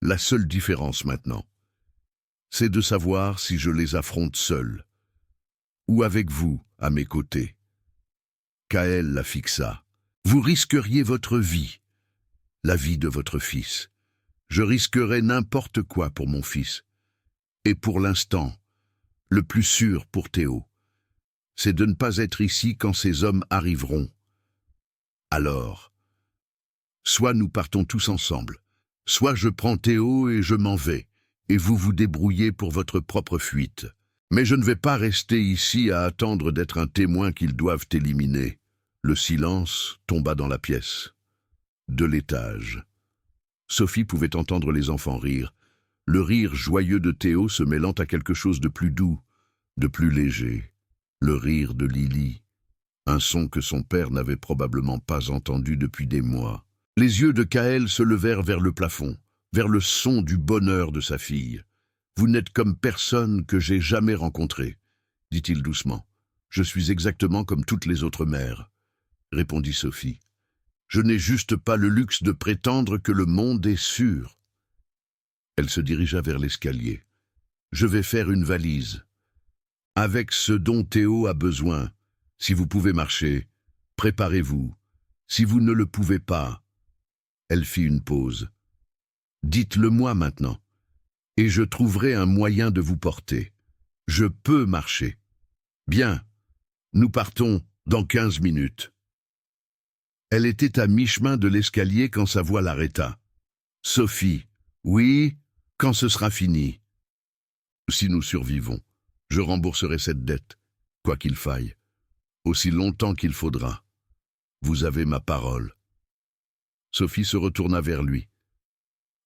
La seule différence maintenant, c'est de savoir si je les affronte seul, ou avec vous, à mes côtés. Kaël la fixa. Vous risqueriez votre vie, la vie de votre fils. Je risquerais n'importe quoi pour mon fils. Et pour l'instant, le plus sûr pour Théo, c'est de ne pas être ici quand ces hommes arriveront. Alors, soit nous partons tous ensemble, soit je prends Théo et je m'en vais, et vous vous débrouillez pour votre propre fuite. Mais je ne vais pas rester ici à attendre d'être un témoin qu'ils doivent éliminer. Le silence tomba dans la pièce. De l'étage. Sophie pouvait entendre les enfants rire, le rire joyeux de Théo se mêlant à quelque chose de plus doux, de plus léger. Le rire de Lily, un son que son père n'avait probablement pas entendu depuis des mois. Les yeux de Kaël se levèrent vers le plafond, vers le son du bonheur de sa fille. « Vous n'êtes comme personne que j'ai jamais rencontré, » dit-il doucement. « Je suis exactement comme toutes les autres mères. » répondit Sophie. « Je n'ai juste pas le luxe de prétendre que le monde est sûr. » Elle se dirigea vers l'escalier. « Je vais faire une valise. Avec ce dont Théo a besoin. Si vous pouvez marcher, préparez-vous. Si vous ne le pouvez pas... » Elle fit une pause. « Dites-le-moi maintenant, et je trouverai un moyen de vous porter. Je peux marcher. Bien, nous partons dans 15 minutes. » Elle était à mi-chemin de l'escalier quand sa voix l'arrêta. « Sophie, oui, quand ce sera fini. Si nous survivons, je rembourserai cette dette, quoi qu'il faille, aussi longtemps qu'il faudra. Vous avez ma parole. » Sophie se retourna vers lui.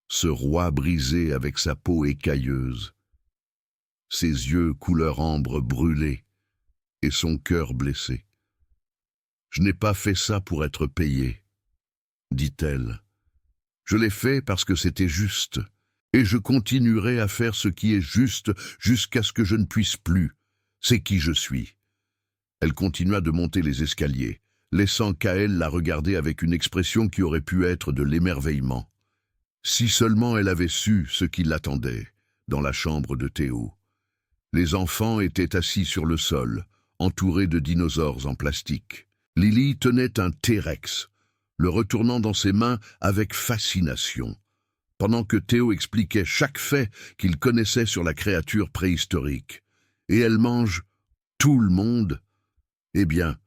Ce roi brisé avec sa peau écailleuse, ses yeux couleur ambre brûlés et son cœur blessé. « Je n'ai pas fait ça pour être payée, » dit-elle. « Je l'ai fait parce que c'était juste, et je continuerai à faire ce qui est juste jusqu'à ce que je ne puisse plus. C'est qui je suis. » Elle continua de monter les escaliers, laissant Kaël la regarder avec une expression qui aurait pu être de l'émerveillement. Si seulement elle avait su ce qui l'attendait, dans la chambre de Théo. Les enfants étaient assis sur le sol, entourés de dinosaures en plastique. Lily tenait un T-Rex, le retournant dans ses mains avec fascination, pendant que Théo expliquait chaque fait qu'il connaissait sur la créature préhistorique. Et elle mange tout le monde? Eh bien,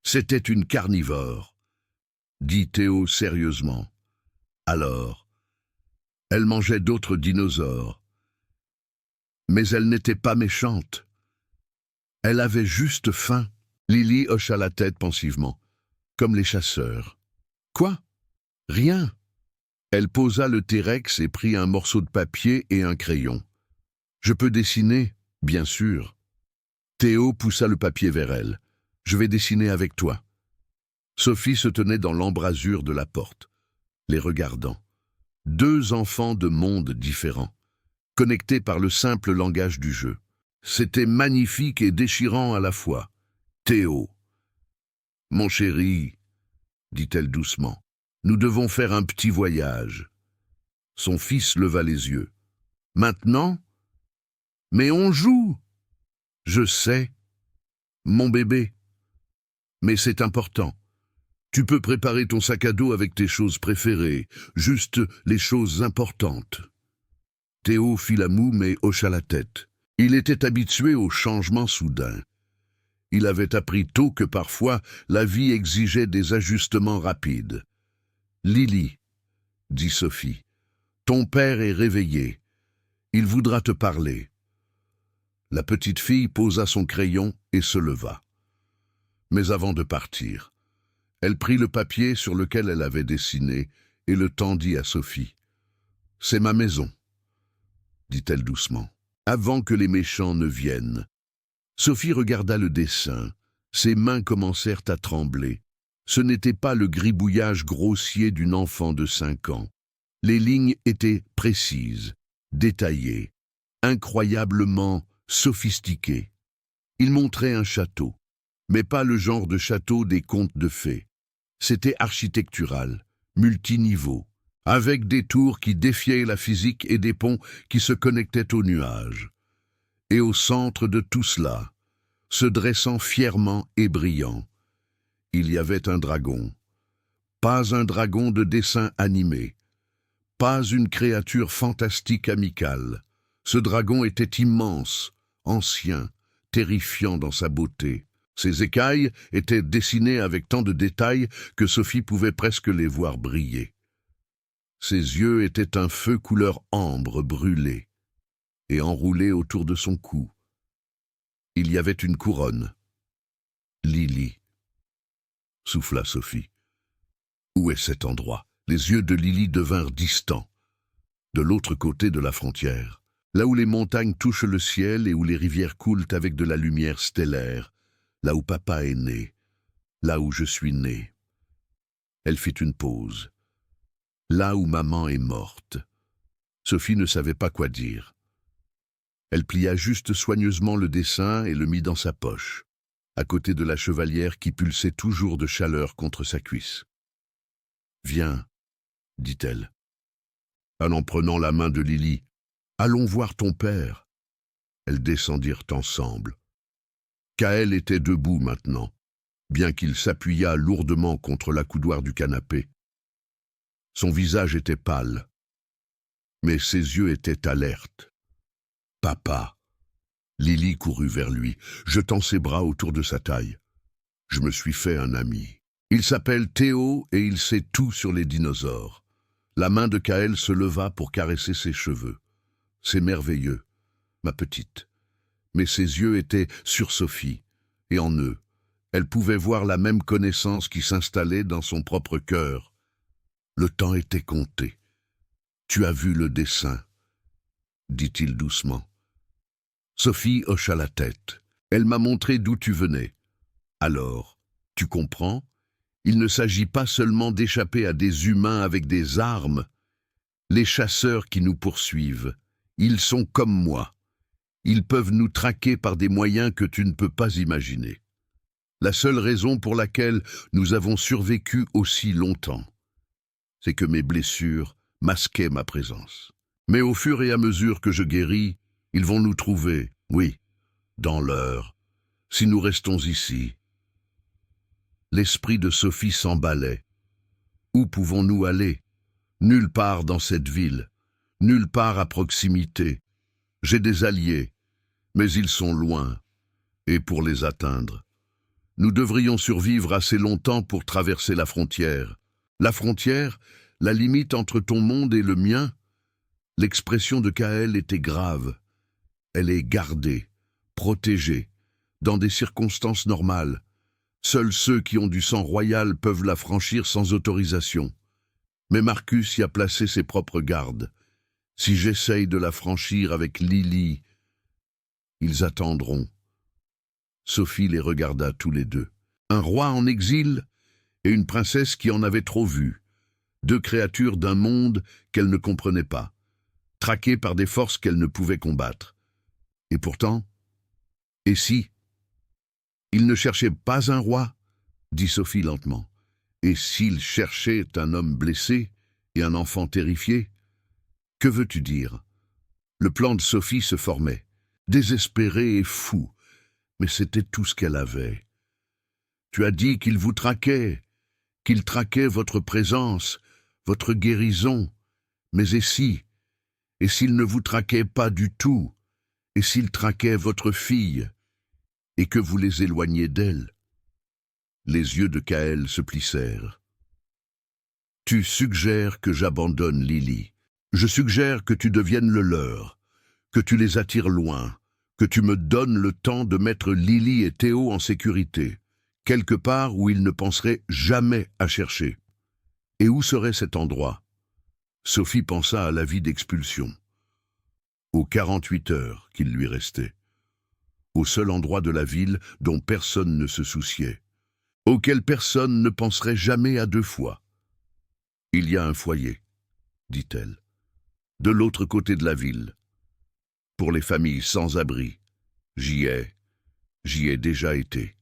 c'était une carnivore, dit Théo sérieusement. Alors, elle mangeait d'autres dinosaures. Mais elle n'était pas méchante. Elle avait juste faim. Lily hocha la tête pensivement, comme les chasseurs. Quoi? Rien. Elle posa le T-Rex et prit un morceau de papier et un crayon. Je peux dessiner, bien sûr. Théo poussa le papier vers elle. Je vais dessiner avec toi. Sophie se tenait dans l'embrasure de la porte, les regardant. Deux enfants de mondes différents, connectés par le simple langage du jeu. C'était magnifique et déchirant à la fois. Théo. « Mon chéri, » dit-elle doucement, « nous devons faire un petit voyage. » Son fils leva les yeux. « Maintenant? Mais on joue. » « Je sais, mon bébé. Mais c'est important. Tu peux préparer ton sac à dos avec tes choses préférées, juste les choses importantes. » Théo fit la moue mais hocha la tête. Il était habitué aux changements soudains. Il avait appris tôt que parfois la vie exigeait des ajustements rapides. « Lily, » dit Sophie, « ton père est réveillé. Il voudra te parler. » La petite fille posa son crayon et se leva. Mais avant de partir, elle prit le papier sur lequel elle avait dessiné et le tendit à Sophie. « C'est ma maison, » dit-elle doucement. avant que les méchants ne viennent. Sophie regarda le dessin. Ses mains commencèrent à trembler. Ce n'était pas le gribouillage grossier d'une enfant de 5 ans. Les lignes étaient précises, détaillées, incroyablement sophistiquées. Il montrait un château, mais pas le genre de château des contes de fées. C'était architectural, multiniveau, avec des tours qui défiaient la physique et des ponts qui se connectaient aux nuages. Et au centre de tout cela, se dressant fièrement et brillant, il y avait un dragon. Pas un dragon de dessin animé, pas une créature fantastique amicale. Ce dragon était immense, ancien, terrifiant dans sa beauté. Ses écailles étaient dessinées avec tant de détails que Sophie pouvait presque les voir briller. Ses yeux étaient un feu couleur ambre brûlé et enroulé autour de son cou. Il y avait une couronne. Lily, souffla Sophie. Où est cet endroit? Les yeux de Lily devinrent distants. De l'autre côté de la frontière, là où les montagnes touchent le ciel et où les rivières coulent avec de la lumière stellaire, là où papa est né, là où je suis né. Elle fit une pause. Là où maman est morte. Sophie ne savait pas quoi dire. Elle plia juste soigneusement le dessin et le mit dans sa poche, à côté de la chevalière qui pulsait toujours de chaleur contre sa cuisse. « Viens, » dit-elle, en prenant la main de Lily. « Allons voir ton père. » Elles descendirent ensemble. Kaël était debout maintenant, bien qu'il s'appuyât lourdement contre l'accoudoir du canapé. Son visage était pâle, mais ses yeux étaient alertes. « Papa !» Lily courut vers lui, jetant ses bras autour de sa taille. « Je me suis fait un ami. Il s'appelle Théo et il sait tout sur les dinosaures. » La main de Kaël se leva pour caresser ses cheveux. « C'est merveilleux, ma petite. » Mais ses yeux étaient sur Sophie, et en eux, elle pouvait voir la même connaissance qui s'installait dans son propre cœur. Le temps était compté. « Tu as vu le dessin ?» dit-il doucement. Sophie hocha la tête. Elle m'a montré d'où tu venais. Alors, tu comprends? Il ne s'agit pas seulement d'échapper à des humains avec des armes. Les chasseurs qui nous poursuivent, ils sont comme moi. Ils peuvent nous traquer par des moyens que tu ne peux pas imaginer. La seule raison pour laquelle nous avons survécu aussi longtemps, c'est que mes blessures masquaient ma présence. Mais au fur et à mesure que je guéris, ils vont nous trouver, oui, dans l'heure, si nous restons ici. L'esprit de Sophie s'emballait. Où pouvons-nous aller? Nulle part dans cette ville, nulle part à proximité. J'ai des alliés, mais ils sont loin, et pour les atteindre, nous devrions survivre assez longtemps pour traverser la frontière. La frontière, la limite entre ton monde et le mien. L'expression de Kaël était grave. Elle est gardée, protégée, dans des circonstances normales. Seuls ceux qui ont du sang royal peuvent la franchir sans autorisation. Mais Marcus y a placé ses propres gardes. Si j'essaye de la franchir avec Lily, ils attendront. Sophie les regarda tous les deux. Un roi en exil et une princesse qui en avait trop vu. Deux créatures d'un monde qu'elle ne comprenait pas, traquées par des forces qu'elle ne pouvait combattre. Et pourtant, et si? Il ne cherchait pas un roi, dit Sophie lentement. Et s'il cherchait un homme blessé et un enfant terrifié? Que veux-tu dire? Le plan de Sophie se formait, désespéré et fou, mais c'était tout ce qu'elle avait. Tu as dit qu'il vous traquait, qu'il traquait votre présence, votre guérison. Mais et si? Et s'il ne vous traquait pas du tout? Et s'il traquait votre fille? Et que vous les éloigniez d'elle? Les yeux de Kaël se plissèrent. Tu suggères que j'abandonne Lily. Je suggère que tu deviennes le leur, que tu les attires loin, que tu me donnes le temps de mettre Lily et Théo en sécurité, quelque part où ils ne penseraient jamais à chercher. Et où serait cet endroit? Sophie pensa à la vie d'expulsion. aux 48 heures qu'il lui restait, au seul endroit de la ville dont personne ne se souciait, auquel personne ne penserait jamais à deux fois. « Il y a un foyer, » dit-elle, « de l'autre côté de la ville, pour les familles sans abri. J'y ai déjà été.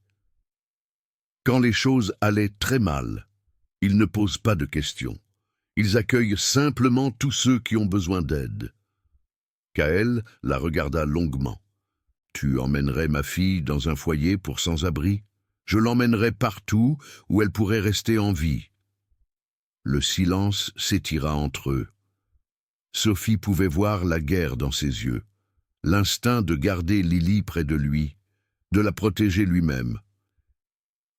Quand les choses allaient très mal, ils ne posent pas de questions. Ils accueillent simplement tous ceux qui ont besoin d'aide. » Kaël la regarda longuement. « Tu emmènerais ma fille dans un foyer pour sans-abri ? Je l'emmènerais partout où elle pourrait rester en vie. » Le silence s'étira entre eux. Sophie pouvait voir la guerre dans ses yeux, l'instinct de garder Lily près de lui, de la protéger lui-même,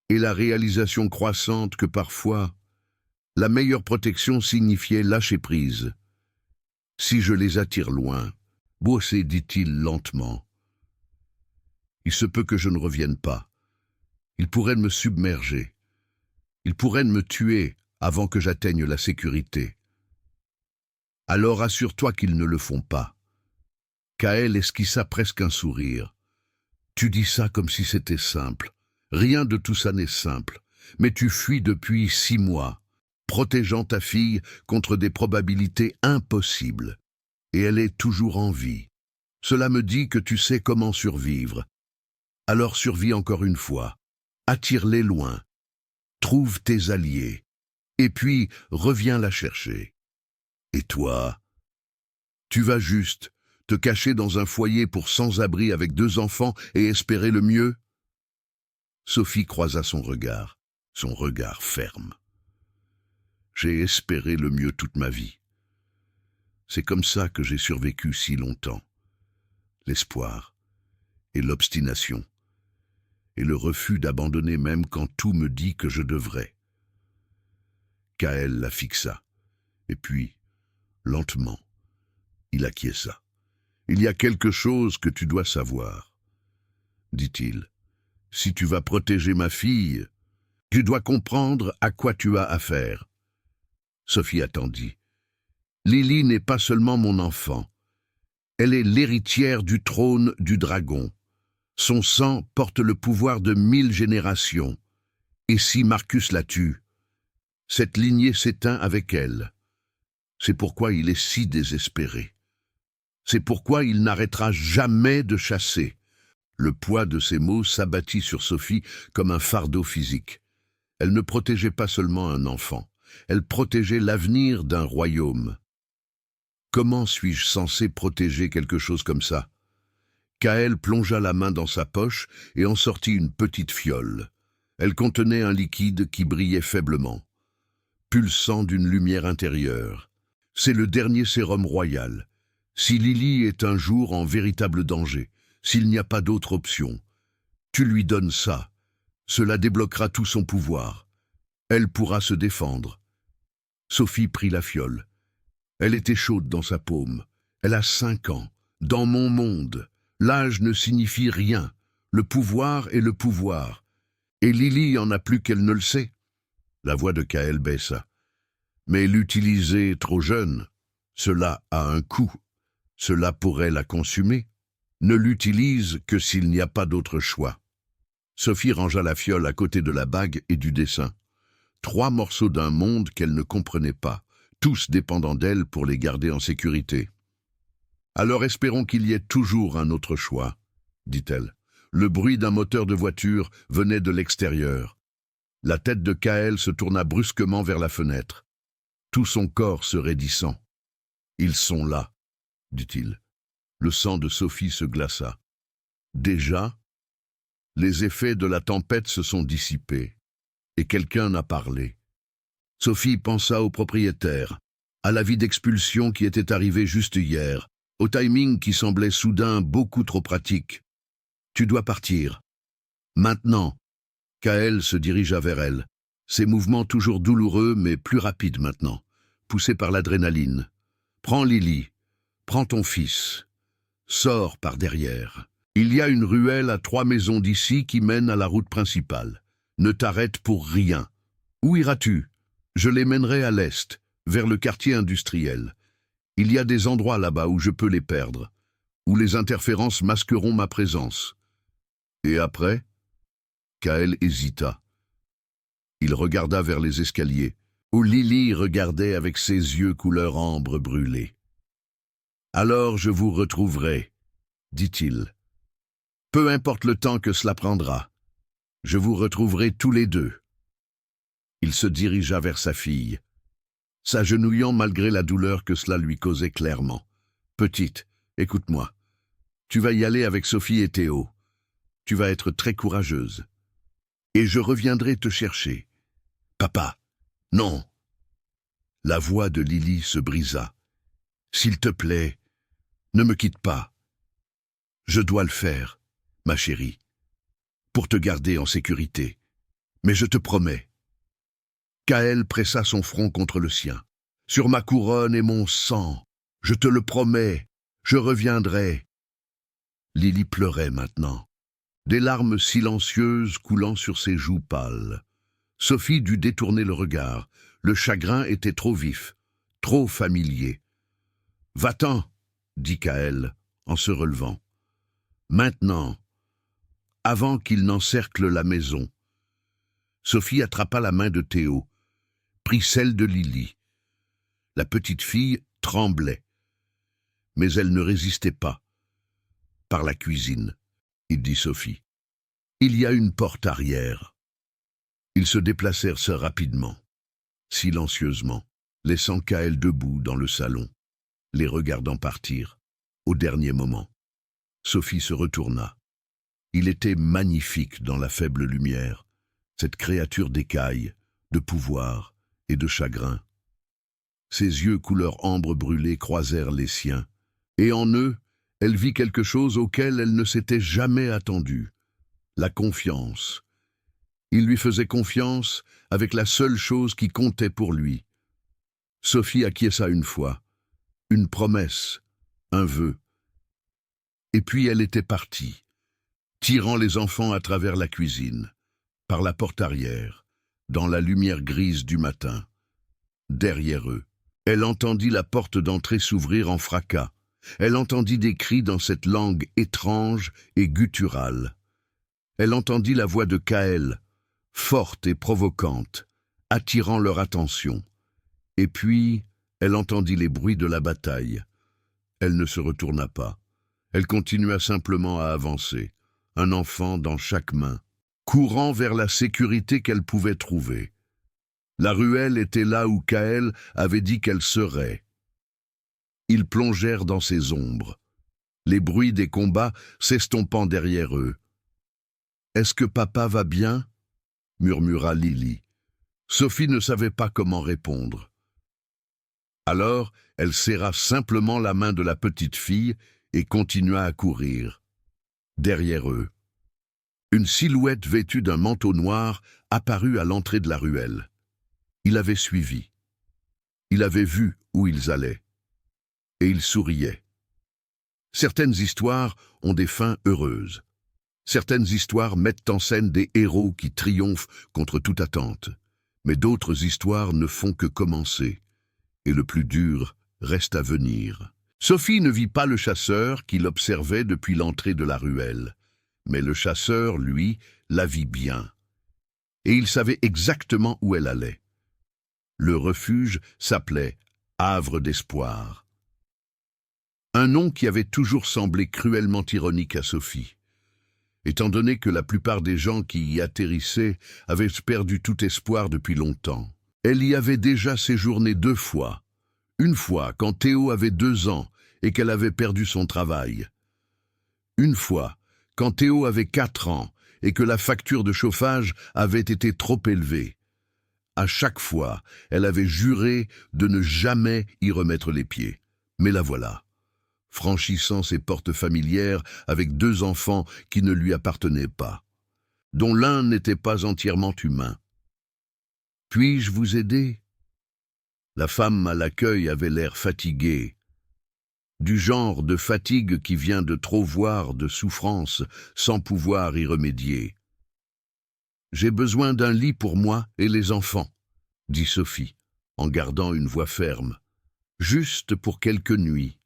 et la réalisation croissante que parfois, la meilleure protection signifiait lâcher prise. « Si je les attire loin, » Bossé dit-il lentement, « il se peut que je ne revienne pas. Ils pourraient me submerger. Ils pourraient me tuer avant que j'atteigne la sécurité. Alors assure-toi qu'ils ne le font pas. » Kaël esquissa presque un sourire. « Tu dis ça comme si c'était simple. Rien de tout ça n'est simple. Mais tu fuis depuis 6 mois, protégeant ta fille contre des probabilités impossibles. Et elle est toujours en vie. Cela me dit que tu sais comment survivre. Alors survis encore une fois. Attire-les loin. Trouve tes alliés. Et puis, reviens la chercher. Et toi, tu vas juste te cacher dans un foyer pour sans-abri avec 2 enfants et espérer le mieux ?» Sophie croisa son regard ferme. « J'ai espéré le mieux toute ma vie. C'est comme ça que j'ai survécu si longtemps. L'espoir et l'obstination et le refus d'abandonner même quand tout me dit que je devrais. » Kaël la fixa, et puis, lentement, il acquiesça. « Il y a quelque chose que tu dois savoir, » dit-il. « Si tu vas protéger ma fille, tu dois comprendre à quoi tu as affaire. » Sophie attendit. « Lily n'est pas seulement mon enfant. Elle est l'héritière du trône du dragon. Son sang porte le pouvoir de 1000 générations. Et si Marcus la tue, cette lignée s'éteint avec elle. C'est pourquoi il est si désespéré. C'est pourquoi il n'arrêtera jamais de chasser. » Le poids de ces mots s'abattit sur Sophie comme un fardeau physique. Elle ne protégeait pas seulement un enfant, elle protégeait l'avenir d'un royaume. Comment suis-je censé protéger quelque chose comme ça? Kaël plongea la main dans sa poche et en sortit une petite fiole. Elle contenait un liquide qui brillait faiblement, pulsant d'une lumière intérieure. C'est le dernier sérum royal. Si Lily est un jour en véritable danger, s'il n'y a pas d'autre option, tu lui donnes ça. Cela débloquera tout son pouvoir. Elle pourra se défendre. Sophie prit la fiole. Elle était chaude dans sa paume. Elle a 5 ans. Dans mon monde, l'âge ne signifie rien. Le pouvoir est le pouvoir. Et Lily en a plus qu'elle ne le sait. La voix de Kaël baissa. Mais l'utiliser trop jeune, cela a un coût. Cela pourrait la consumer. Ne l'utilise que s'il n'y a pas d'autre choix. Sophie rangea la fiole à côté de la bague et du dessin. 3 morceaux d'un monde qu'elle ne comprenait pas, tous dépendant d'elle pour les garder en sécurité. « Alors espérons qu'il y ait toujours un autre choix, » dit-elle. Le bruit d'un moteur de voiture venait de l'extérieur. La tête de Kaël se tourna brusquement vers la fenêtre. Tout son corps se raidissant. « Ils sont là, » dit-il. Le sang de Sophie se glaça. Déjà, les effets de la tempête se sont dissipés, et quelqu'un a parlé. Sophie pensa au propriétaire, à l'avis d'expulsion qui était arrivé juste hier, au timing qui semblait soudain beaucoup trop pratique. « Tu dois partir. Maintenant. » Kaël se dirigea vers elle, ses mouvements toujours douloureux mais plus rapides maintenant, poussés par l'adrénaline. « Prends Lily. Prends ton fils. Sors par derrière. Il y a une ruelle à 3 maisons d'ici qui mène à la route principale. Ne t'arrête pour rien. Où iras-tu? Je les mènerai à l'est, vers le quartier industriel. Il y a des endroits là-bas où je peux les perdre. où les interférences masqueront ma présence. Et après? Kaël hésita. Il regarda vers les escaliers, où Lily regardait avec ses yeux couleur ambre brûlée. « Alors je vous retrouverai, dit-il. Peu importe le temps que cela prendra, je vous retrouverai tous les deux. » Il se dirigea vers sa fille, s'agenouillant malgré la douleur que cela lui causait clairement. « Petite, écoute-moi. Tu vas y aller avec Sophie et Théo. Tu vas être très courageuse. Et je reviendrai te chercher. »« Papa, non !» La voix de Lily se brisa. « S'il te plaît, ne me quitte pas. Je dois le faire, ma chérie, pour te garder en sécurité. Mais je te promets. » Kaël pressa son front contre le sien. « Sur ma couronne et mon sang, je te le promets, je reviendrai. » Lily pleurait maintenant, des larmes silencieuses coulant sur ses joues pâles. Sophie dut détourner le regard. Le chagrin était trop vif, trop familier. « Va-t'en !» dit Kaël en se relevant. « Maintenant, avant qu'il n'encercle la maison. » Sophie attrapa la main de Théo, prit celle de Lily. La petite fille tremblait, mais elle ne résistait pas. « Par la cuisine, » dit Sophie. « Il y a une porte arrière. » Ils se déplacèrent rapidement, silencieusement, laissant Kaël debout dans le salon, les regardant partir, au dernier moment. Sophie se retourna. Il était magnifique dans la faible lumière, cette créature d'écaille, de pouvoir et de chagrin. Ses yeux couleur ambre brûlée croisèrent les siens, et en eux, elle vit quelque chose auquel elle ne s'était jamais attendue, la confiance. Il lui faisait confiance avec la seule chose qui comptait pour lui. Sophie acquiesça une fois, une promesse, un vœu. Et puis elle était partie, tirant les enfants à travers la cuisine, par la porte arrière, dans la lumière grise du matin. Derrière eux, elle entendit la porte d'entrée s'ouvrir en fracas. Elle entendit des cris dans cette langue étrange et gutturale. Elle entendit la voix de Kaël, forte et provocante, attirant leur attention. Et puis, elle entendit les bruits de la bataille. Elle ne se retourna pas. Elle continua simplement à avancer, un enfant dans chaque main, courant vers la sécurité qu'elle pouvait trouver. La ruelle était là où Kaël avait dit qu'elle serait. Ils plongèrent dans ses ombres, les bruits des combats s'estompant derrière eux. « Est-ce que papa va bien ?» murmura Lily. Sophie ne savait pas comment répondre. Alors, elle serra simplement la main de la petite fille et continua à courir. Derrière eux, une silhouette vêtue d'un manteau noir apparut à l'entrée de la ruelle. Il avait suivi. Il avait vu où ils allaient. Et il souriait. Certaines histoires ont des fins heureuses. Certaines histoires mettent en scène des héros qui triomphent contre toute attente. Mais d'autres histoires ne font que commencer. Et le plus dur reste à venir. Sophie ne vit pas le chasseur qui l'observait depuis l'entrée de la ruelle. Mais le chasseur, lui, la vit bien. Et il savait exactement où elle allait. Le refuge s'appelait Havre d'Espoir. Un nom qui avait toujours semblé cruellement ironique à Sophie, étant donné que la plupart des gens qui y atterrissaient avaient perdu tout espoir depuis longtemps. Elle y avait déjà séjourné 2 fois. Une fois quand Théo avait 2 ans et qu'elle avait perdu son travail. Une fois quand Théo avait 4 ans et que la facture de chauffage avait été trop élevée. À chaque fois, elle avait juré de ne jamais y remettre les pieds. Mais la voilà, franchissant ses portes familières avec 2 enfants qui ne lui appartenaient pas, dont l'un n'était pas entièrement humain. « Puis-je vous aider ?» La femme à l'accueil avait l'air fatiguée, du genre de fatigue qui vient de trop voir de souffrance sans pouvoir y remédier. « J'ai besoin d'un lit pour moi et les enfants, » dit Sophie, en gardant une voix ferme, « juste pour quelques nuits. »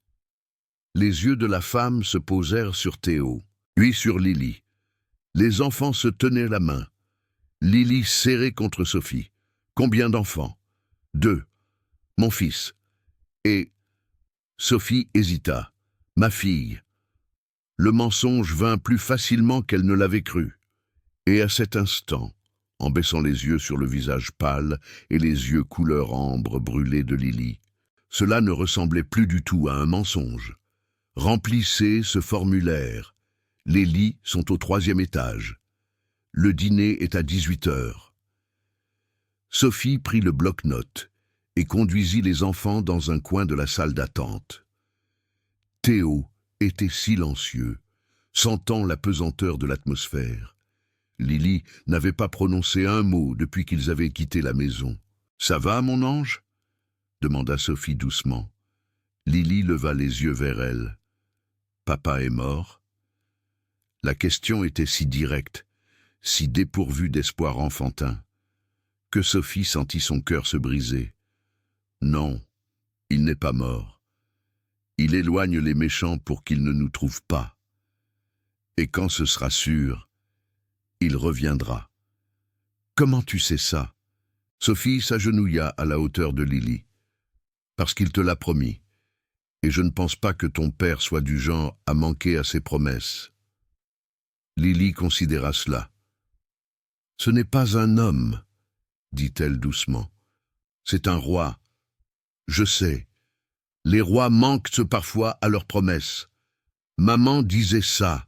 Les yeux de la femme se posèrent sur Théo, puis sur Lily. Les enfants se tenaient la main. Lily serrée contre Sophie. Combien d'enfants? 2. Mon fils. Et Sophie hésita. Ma fille. Le mensonge vint plus facilement qu'elle ne l'avait cru. Et à cet instant, en baissant les yeux sur le visage pâle et les yeux couleur ambre brûlés de Lily, cela ne ressemblait plus du tout à un mensonge. Remplissez ce formulaire. Les lits sont au 3e étage. Le dîner est à 18h. Sophie prit le bloc-notes et conduisit les enfants dans un coin de la salle d'attente. Théo était silencieux, sentant la pesanteur de l'atmosphère. Lily n'avait pas prononcé un mot depuis qu'ils avaient quitté la maison. « Ça va, mon ange ?» demanda Sophie doucement. Lily leva les yeux vers elle. « Papa est mort ?» La question était si directe, si dépourvue d'espoir enfantin, que Sophie sentit son cœur se briser. « Non, il n'est pas mort. Il éloigne les méchants pour qu'ils ne nous trouvent pas. Et quand ce sera sûr, il reviendra. » « Comment tu sais ça ?» Sophie s'agenouilla à la hauteur de Lily. « Parce qu'il te l'a promis. Et je ne pense pas que ton père soit du genre à manquer à ses promesses. » Lily considéra cela. « Ce n'est pas un homme, » dit-elle doucement. « C'est un roi. Je sais. Les rois manquent parfois à leurs promesses. Maman disait ça. »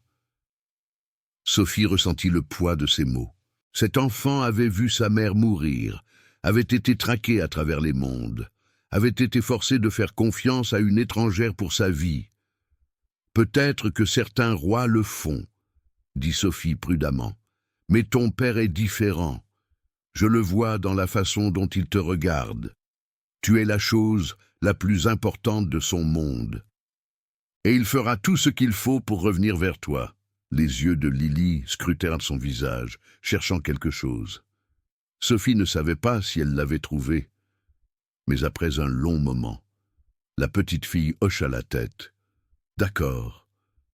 Sophie ressentit le poids de ces mots. Cet enfant avait vu sa mère mourir, avait été traqué à travers les mondes, avait été forcé de faire confiance à une étrangère pour sa vie. Peut-être que certains rois le font, dit Sophie prudemment, mais ton père est différent. Je le vois dans la façon dont il te regarde. Tu es la chose la plus importante de son monde. Et il fera tout ce qu'il faut pour revenir vers toi. Les yeux de Lily scrutèrent son visage, cherchant quelque chose. Sophie ne savait pas si elle l'avait trouvé. Mais après un long moment, la petite fille hocha la tête. « D'accord,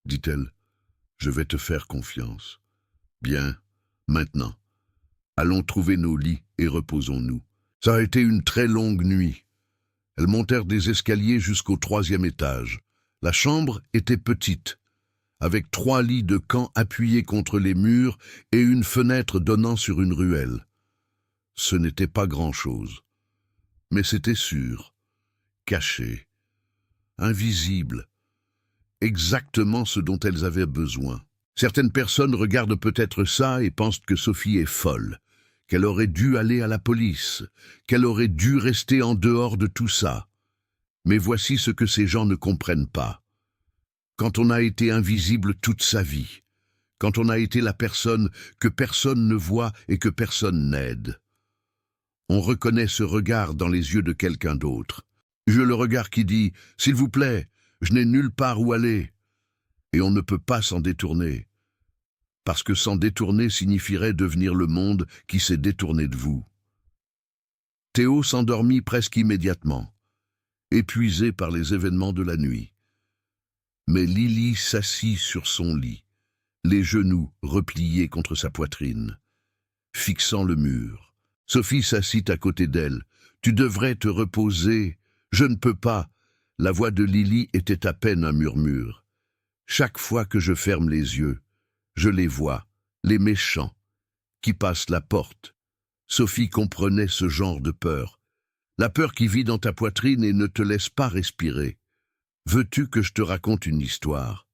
dit-elle, je vais te faire confiance. Bien, maintenant, allons trouver nos lits et reposons-nous. Ça a été une très longue nuit. » Elles montèrent des escaliers jusqu'au 3e étage. La chambre était petite, avec 3 lits de camp appuyés contre les murs et une fenêtre donnant sur une ruelle. Ce n'était pas grand-chose, mais c'était sûr, caché, invisible, exactement ce dont elles avaient besoin. Certaines personnes regardent peut-être ça et pensent que Sophie est folle, qu'elle aurait dû aller à la police, qu'elle aurait dû rester en dehors de tout ça. Mais voici ce que ces gens ne comprennent pas. Quand on a été invisible toute sa vie, quand on a été la personne que personne ne voit et que personne n'aide, on reconnaît ce regard dans les yeux de quelqu'un d'autre. Le regard qui dit « S'il vous plaît, je n'ai nulle part où aller ». Et on ne peut pas s'en détourner. Parce que s'en détourner signifierait devenir le monde qui s'est détourné de vous. Théo s'endormit presque immédiatement, épuisé par les événements de la nuit. Mais Lily s'assit sur son lit, les genoux repliés contre sa poitrine, fixant le mur. Sophie s'assit à côté d'elle. « Tu devrais te reposer. Je ne peux pas. » La voix de Lily était à peine un murmure. « Chaque fois que je ferme les yeux, je les vois, les méchants, qui passent la porte. » Sophie comprenait ce genre de peur. La peur qui vit dans ta poitrine et ne te laisse pas respirer. « Veux-tu que je te raconte une histoire ?»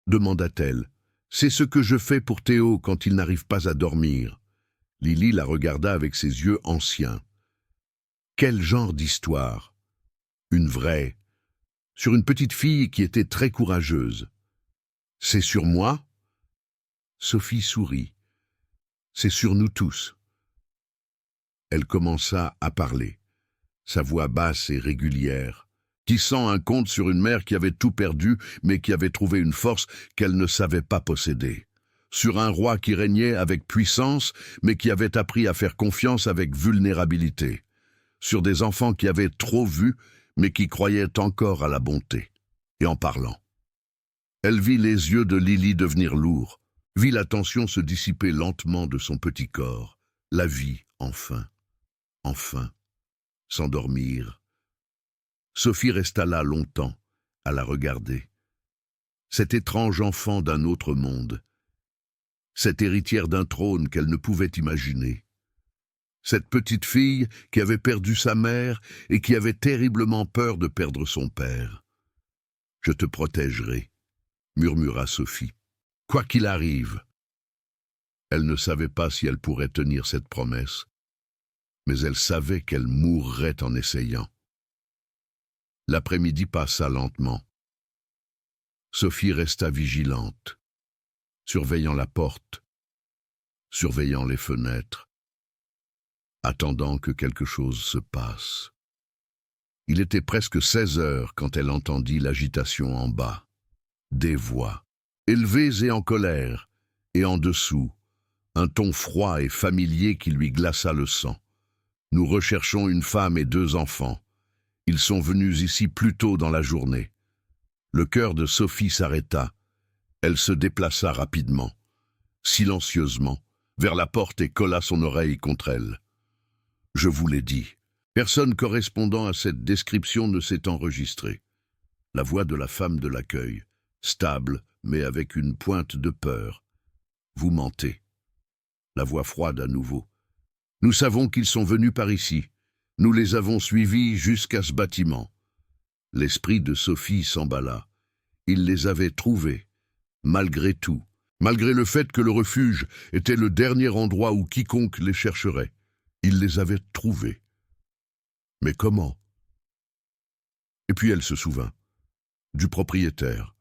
demanda-t-elle. « C'est ce que je fais pour Théo quand il n'arrive pas à dormir. » Lily la regarda avec ses yeux anciens. « Quel genre d'histoire ?»« Une vraie. Sur une petite fille qui était très courageuse. »« C'est sur moi ?» Sophie sourit. « C'est sur nous tous. » Elle commença à parler, sa voix basse et régulière, tissant un conte sur une mère qui avait tout perdu, mais qui avait trouvé une force qu'elle ne savait pas posséder. Sur un roi qui régnait avec puissance, mais qui avait appris à faire confiance avec vulnérabilité. Sur des enfants qui avaient trop vu, mais qui croyaient encore à la bonté. et en parlant. Elle vit les yeux de Lily devenir lourds, vit la tension se dissiper lentement de son petit corps, la vie, enfin, s'endormir. Sophie resta là longtemps, à la regarder. Cet étrange enfant d'un autre monde, cette héritière d'un trône qu'elle ne pouvait imaginer. Cette petite fille qui avait perdu sa mère et qui avait terriblement peur de perdre son père. « Je te protégerai », murmura Sophie. « Quoi qu'il arrive. » Elle ne savait pas si elle pourrait tenir cette promesse, mais elle savait qu'elle mourrait en essayant. L'après-midi passa lentement. Sophie resta vigilante, surveillant la porte, surveillant les fenêtres, attendant que quelque chose se passe. Il était presque 16 heures quand elle entendit l'agitation en bas. Des voix, élevées et en colère, et en dessous, un ton froid et familier qui lui glaça le sang. « Nous recherchons une femme et 2 enfants. Ils sont venus ici plus tôt dans la journée. » Le cœur de Sophie s'arrêta. Elle se déplaça rapidement, silencieusement, vers la porte et colla son oreille contre elle. « Je vous l'ai dit. » Personne correspondant à cette description ne s'est enregistré. La voix de la femme de l'accueil, stable, mais avec une pointe de peur. « Vous mentez. » La voix froide à nouveau. « Nous savons qu'ils sont venus par ici. Nous les avons suivis jusqu'à ce bâtiment. » L'esprit de Sophie s'emballa. Il les avait trouvés, malgré tout, malgré le fait que le refuge était le dernier endroit où quiconque les chercherait. Il les avait trouvés. Mais comment? Et puis elle se souvint du propriétaire,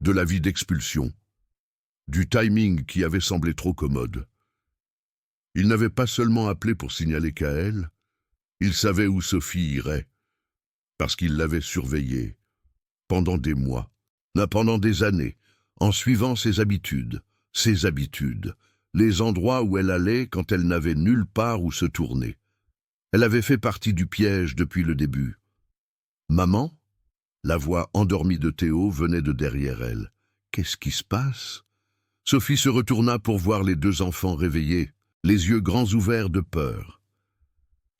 de l'avis d'expulsion, du timing qui avait semblé trop commode. Il n'avait pas seulement appelé pour signaler Kaël, il savait où Sophie irait, parce qu'il l'avait surveillée pendant des mois, pendant des années, en suivant ses habitudes, les endroits où elle allait quand elle n'avait nulle part où se tourner. Elle avait fait partie du piège depuis le début. « Maman ?» La voix endormie de Théo venait de derrière elle. « Qu'est-ce qui se passe ?» Sophie se retourna pour voir les 2 enfants réveillés, les yeux grands ouverts de peur.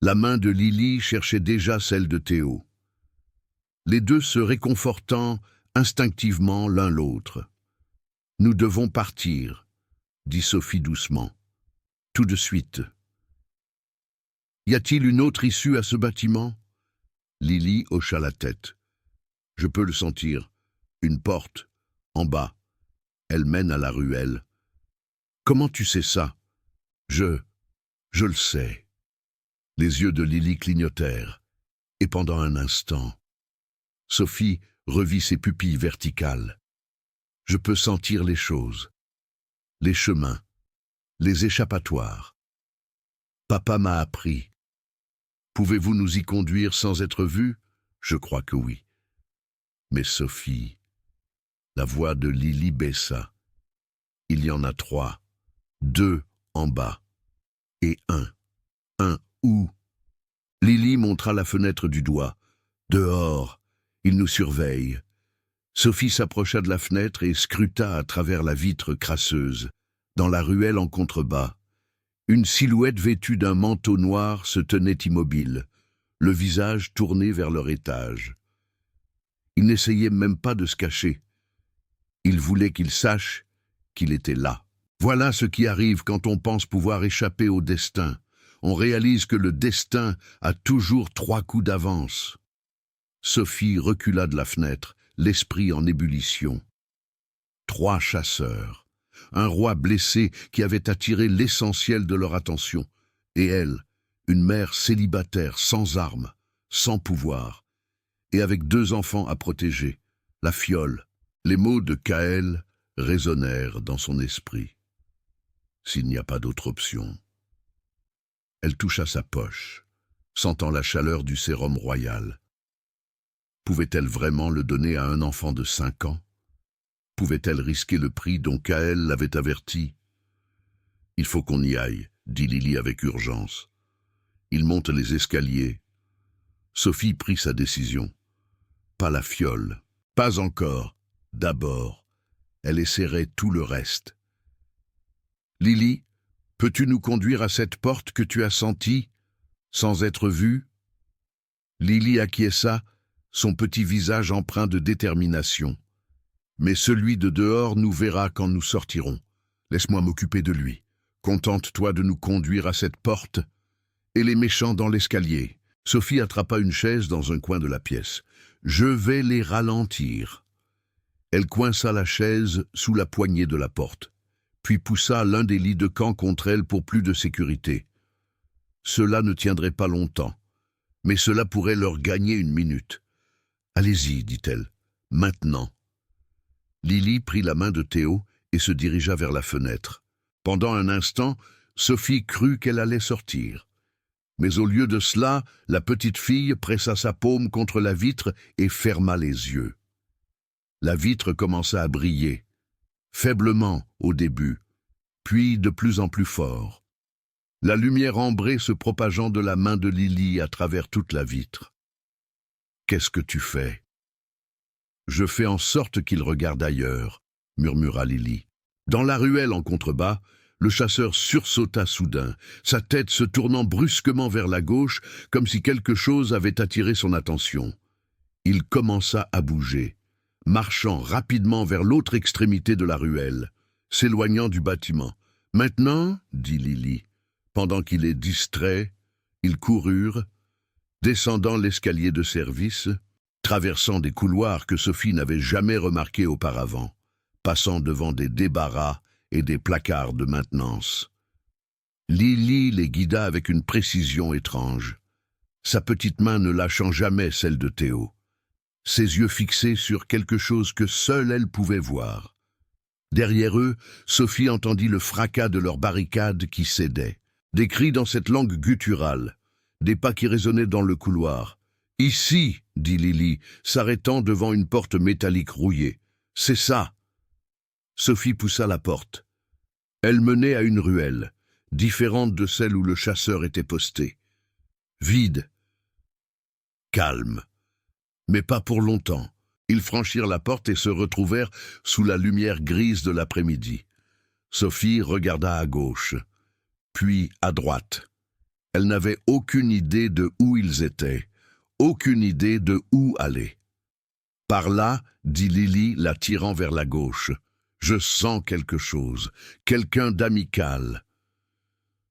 La main de Lily cherchait déjà celle de Théo. Les 2 se réconfortant instinctivement l'un l'autre. « Nous devons partir », dit Sophie doucement. « Tout de suite. » Y a-t-il une autre issue à ce bâtiment? Lily hocha la tête. Je peux le sentir. Une porte, en bas. Elle mène à la ruelle. Comment tu sais ça? Je le sais. Les yeux de Lily clignotèrent. Et pendant un instant, Sophie revit ses pupilles verticales. Je peux sentir les choses. Les chemins. Les échappatoires. Papa m'a appris. Pouvez-vous nous y conduire sans être vus? Je crois que oui. Mais Sophie, la voix de Lily baissa. Il y en a 3, 2 en bas, et un où? Lily montra la fenêtre du doigt. Dehors, ils nous surveillent. Sophie s'approcha de la fenêtre et scruta à travers la vitre crasseuse. Dans la ruelle en contrebas, une silhouette vêtue d'un manteau noir se tenait immobile, le visage tourné vers leur étage. Il n'essayait même pas de se cacher. Il voulait qu'ils sachent qu'il était là. Voilà ce qui arrive quand on pense pouvoir échapper au destin. On réalise que le destin a toujours 3 coups d'avance. Sophie recula de la fenêtre, l'esprit en ébullition. 3 chasseurs. Un roi blessé qui avait attiré l'essentiel de leur attention, et elle, une mère célibataire sans armes, sans pouvoir, et avec 2 enfants à protéger, la fiole. Les mots de Kaël résonnèrent dans son esprit. S'il n'y a pas d'autre option. Elle toucha sa poche, sentant la chaleur du sérum royal. Pouvait-elle vraiment le donner à un enfant de 5 ans? Pouvait-elle risquer le prix dont Kaël l'avait averti? « Il faut qu'on y aille », dit Lily avec urgence. Ils montent les escaliers. Sophie prit sa décision. Pas la fiole, Pas encore. D'abord, elle essaierait tout le reste. Lily, peux-tu nous conduire à cette porte que tu as sentie, sans être vue? Lily acquiesça, son petit visage empreint de détermination. Mais celui de dehors nous verra quand nous sortirons. Laisse-moi m'occuper de lui. Contente-toi de nous conduire à cette porte. Et les méchants dans l'escalier. Sophie attrapa une chaise dans un coin de la pièce. Je vais les ralentir. Elle coinça la chaise sous la poignée de la porte, puis poussa l'un des lits de camp contre elle pour plus de sécurité. Cela ne tiendrait pas longtemps, mais cela pourrait leur gagner une minute. « Allez-y, dit-elle, maintenant. » Lily prit la main de Théo et se dirigea vers la fenêtre. Pendant un instant, Sophie crut qu'elle allait sortir. Mais au lieu de cela, la petite fille pressa sa paume contre la vitre et ferma les yeux. La vitre commença à briller, faiblement au début, puis de plus en plus fort. La lumière ambrée se propageant de la main de Lily à travers toute la vitre. « Qu'est-ce que tu fais ?»« Je fais en sorte qu'il regarde ailleurs, » murmura Lily. Dans la ruelle en contrebas, le chasseur sursauta soudain, sa tête se tournant brusquement vers la gauche, comme si quelque chose avait attiré son attention. Il commença à bouger, marchant rapidement vers l'autre extrémité de la ruelle, s'éloignant du bâtiment. « Maintenant, » dit Lily. Pendant qu'il est distrait, ils coururent, descendant l'escalier de service, traversant des couloirs que Sophie n'avait jamais remarqués auparavant, passant devant des débarras et des placards de maintenance. Lily les guida avec une précision étrange, sa petite main ne lâchant jamais celle de Théo, ses yeux fixés sur quelque chose que seule elle pouvait voir. Derrière eux, Sophie entendit le fracas de leur barricade qui cédait, des cris dans cette langue gutturale, des pas qui résonnaient dans le couloir. « Ici !» dit Lily, s'arrêtant devant une porte métallique rouillée. « C'est ça !» Sophie poussa la porte. Elle menait à une ruelle, différente de celle où le chasseur était posté. Vide. Calme. Mais pas pour longtemps. Ils franchirent la porte et se retrouvèrent sous la lumière grise de l'après-midi. Sophie regarda à gauche, puis à droite. Elle n'avait aucune idée de où ils étaient, aucune idée de où aller. « Par là, » dit Lily, la tirant vers la gauche. « Je sens quelque chose, quelqu'un d'amical. »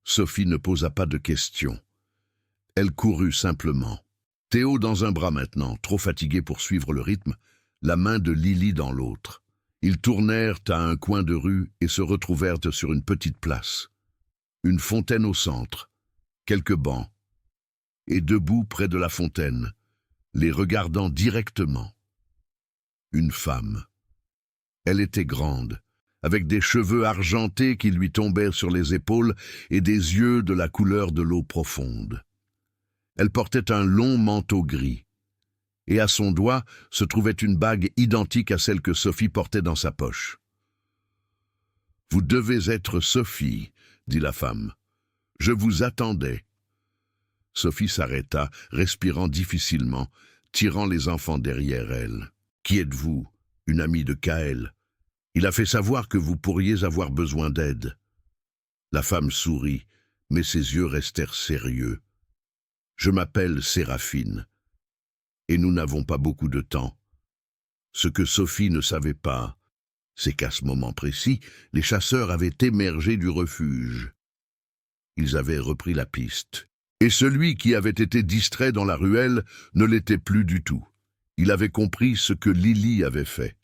Sophie ne posa pas de questions. Elle courut simplement. Théo dans un bras maintenant, trop fatigué pour suivre le rythme, la main de Lily dans l'autre. Ils tournèrent à un coin de rue et se retrouvèrent sur une petite place. Une fontaine au centre, quelques bancs, et debout près de la fontaine, les regardant directement. Une femme. Elle était grande, avec des cheveux argentés qui lui tombaient sur les épaules et des yeux de la couleur de l'eau profonde. Elle portait un long manteau gris, et à son doigt se trouvait une bague identique à celle que Sophie portait dans sa poche. « Vous devez être Sophie, » dit la femme. « Je vous attendais. » Sophie s'arrêta, respirant difficilement, tirant les enfants derrière elle. « Qui êtes-vous ? Une amie de Kaël. Il a fait savoir que vous pourriez avoir besoin d'aide. » La femme sourit, mais ses yeux restèrent sérieux. « Je m'appelle Séraphine, et nous n'avons pas beaucoup de temps. » Ce que Sophie ne savait pas, c'est qu'à ce moment précis, les chasseurs avaient émergé du refuge. Ils avaient repris la piste. Et celui qui avait été distrait dans la ruelle ne l'était plus du tout. Il avait compris ce que Lily avait fait.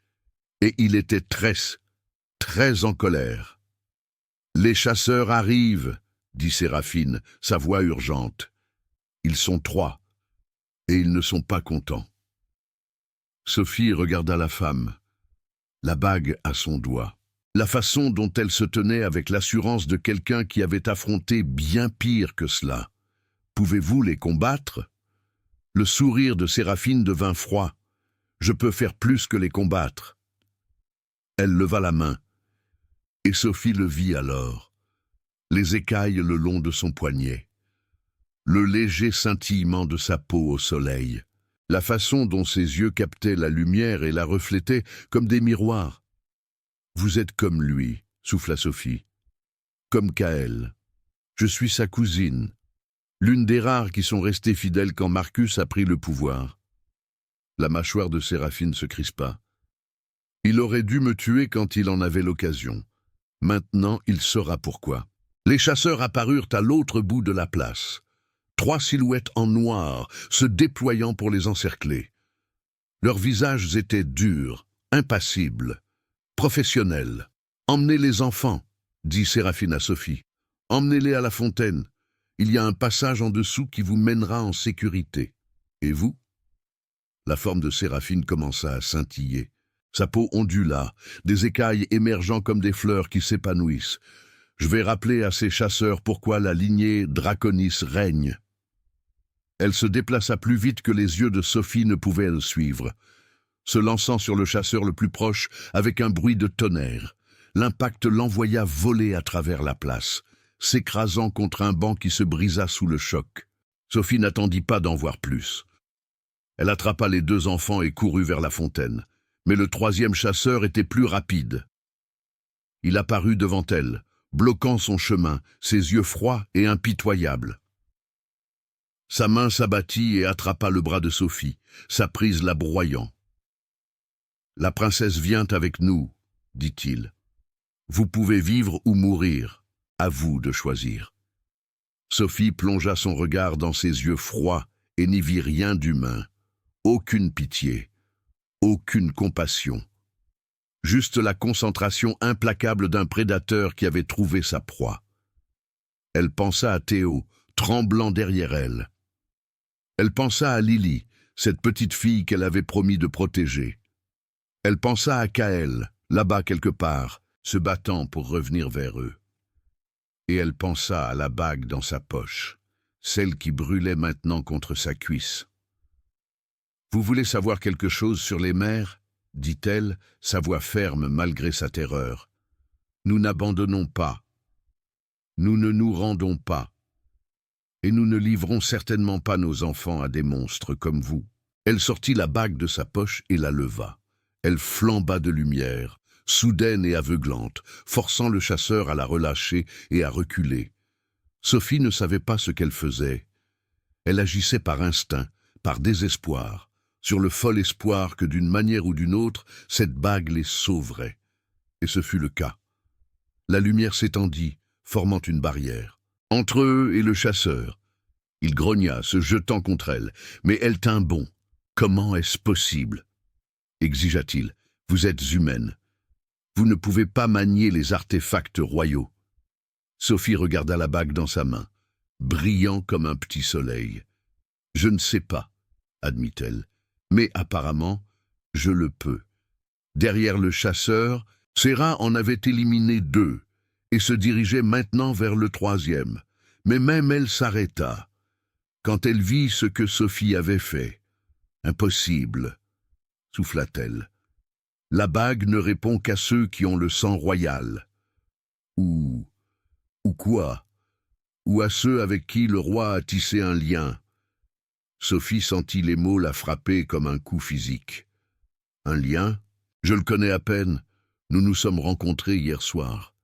Et il était très en colère. « Les chasseurs arrivent, » dit Séraphine, sa voix urgente. « Ils sont 3, et ils ne sont pas contents. » Sophie regarda la femme, la bague à son doigt. La façon dont elle se tenait avec l'assurance de quelqu'un qui avait affronté bien pire que cela. « Pouvez-vous les combattre ?» Le sourire de Séraphine devint froid. « Je peux faire plus que les combattre. » Elle leva la main, et Sophie le vit alors, les écailles le long de son poignet, le léger scintillement de sa peau au soleil. la façon dont ses yeux captaient la lumière et la reflétaient comme des miroirs. « Vous êtes comme lui, » souffla Sophie. « Comme Kaël. Je suis sa cousine, l'une des rares qui sont restées fidèles quand Marcus a pris le pouvoir. » La mâchoire de Séraphine se crispa. « Il aurait dû me tuer quand il en avait l'occasion. Maintenant, il saura pourquoi. » Les chasseurs apparurent à l'autre bout de la place. 3 silhouettes en noir se déployant pour les encercler. Leurs visages étaient durs, impassibles, professionnels. « Emmenez les enfants, » dit Séraphine à Sophie. « Emmenez-les à la fontaine. Il y a un passage en dessous qui vous mènera en sécurité. Et vous ?» La forme de Séraphine commença à scintiller. Sa peau ondula, des écailles émergeant comme des fleurs qui s'épanouissent. « Je vais rappeler à ces chasseurs pourquoi la lignée Draconis règne. » Elle se déplaça plus vite que les yeux de Sophie ne pouvaient le suivre, se lançant sur le chasseur le plus proche avec un bruit de tonnerre. L'impact l'envoya voler à travers la place, s'écrasant contre un banc qui se brisa sous le choc. Sophie n'attendit pas d'en voir plus. Elle attrapa les 2 enfants et courut vers la fontaine. Mais le 3e chasseur était plus rapide. Il apparut devant elle, bloquant son chemin, ses yeux froids et impitoyables. Sa main s'abattit et attrapa le bras de Sophie, sa prise la broyant. « La princesse vient avec nous, » dit-il. « Vous pouvez vivre ou mourir, à vous de choisir. » Sophie plongea son regard dans ses yeux froids et n'y vit rien d'humain. Aucune pitié, aucune compassion. Juste la concentration implacable d'un prédateur qui avait trouvé sa proie. Elle pensa à Théo, tremblant derrière elle. Elle pensa à Lily, cette petite fille qu'elle avait promis de protéger. Elle pensa à Kaël, là-bas quelque part, se battant pour revenir vers eux. Et elle pensa à la bague dans sa poche, celle qui brûlait maintenant contre sa cuisse. « Vous voulez savoir quelque chose sur les mères ?» dit-elle, sa voix ferme malgré sa terreur. « Nous n'abandonnons pas. Nous ne nous rendons pas. Et nous ne livrons certainement pas nos enfants à des monstres comme vous. » Elle sortit la bague de sa poche et la leva. Elle flamba de lumière, soudaine et aveuglante, forçant le chasseur à la relâcher et à reculer. Sophie ne savait pas ce qu'elle faisait. Elle agissait par instinct, par désespoir, sur le fol espoir que d'une manière ou d'une autre, cette bague les sauverait. Et ce fut le cas. La lumière s'étendit, formant une barrière. Entre eux et le chasseur. Il grogna, se jetant contre elle, mais elle tint bon. « Comment est-ce possible ?» exigea-t-il. « Vous êtes humaine. Vous ne pouvez pas manier les artefacts royaux. » Sophie regarda la bague dans sa main, brillant comme un petit soleil. « Je ne sais pas, » admit-elle, « mais apparemment, je le peux. » Derrière le chasseur, Séra en avait éliminé 2 et se dirigeait maintenant vers le 3e. Mais même elle s'arrêta, quand elle vit ce que Sophie avait fait. « Impossible, » souffla-t-elle. « La bague ne répond qu'à ceux qui ont le sang royal. » Ou quoi? Ou à ceux avec qui le roi a tissé un lien. Sophie sentit les mots la frapper comme un coup physique. Un lien? Je le connais à peine. Nous nous sommes rencontrés hier soir.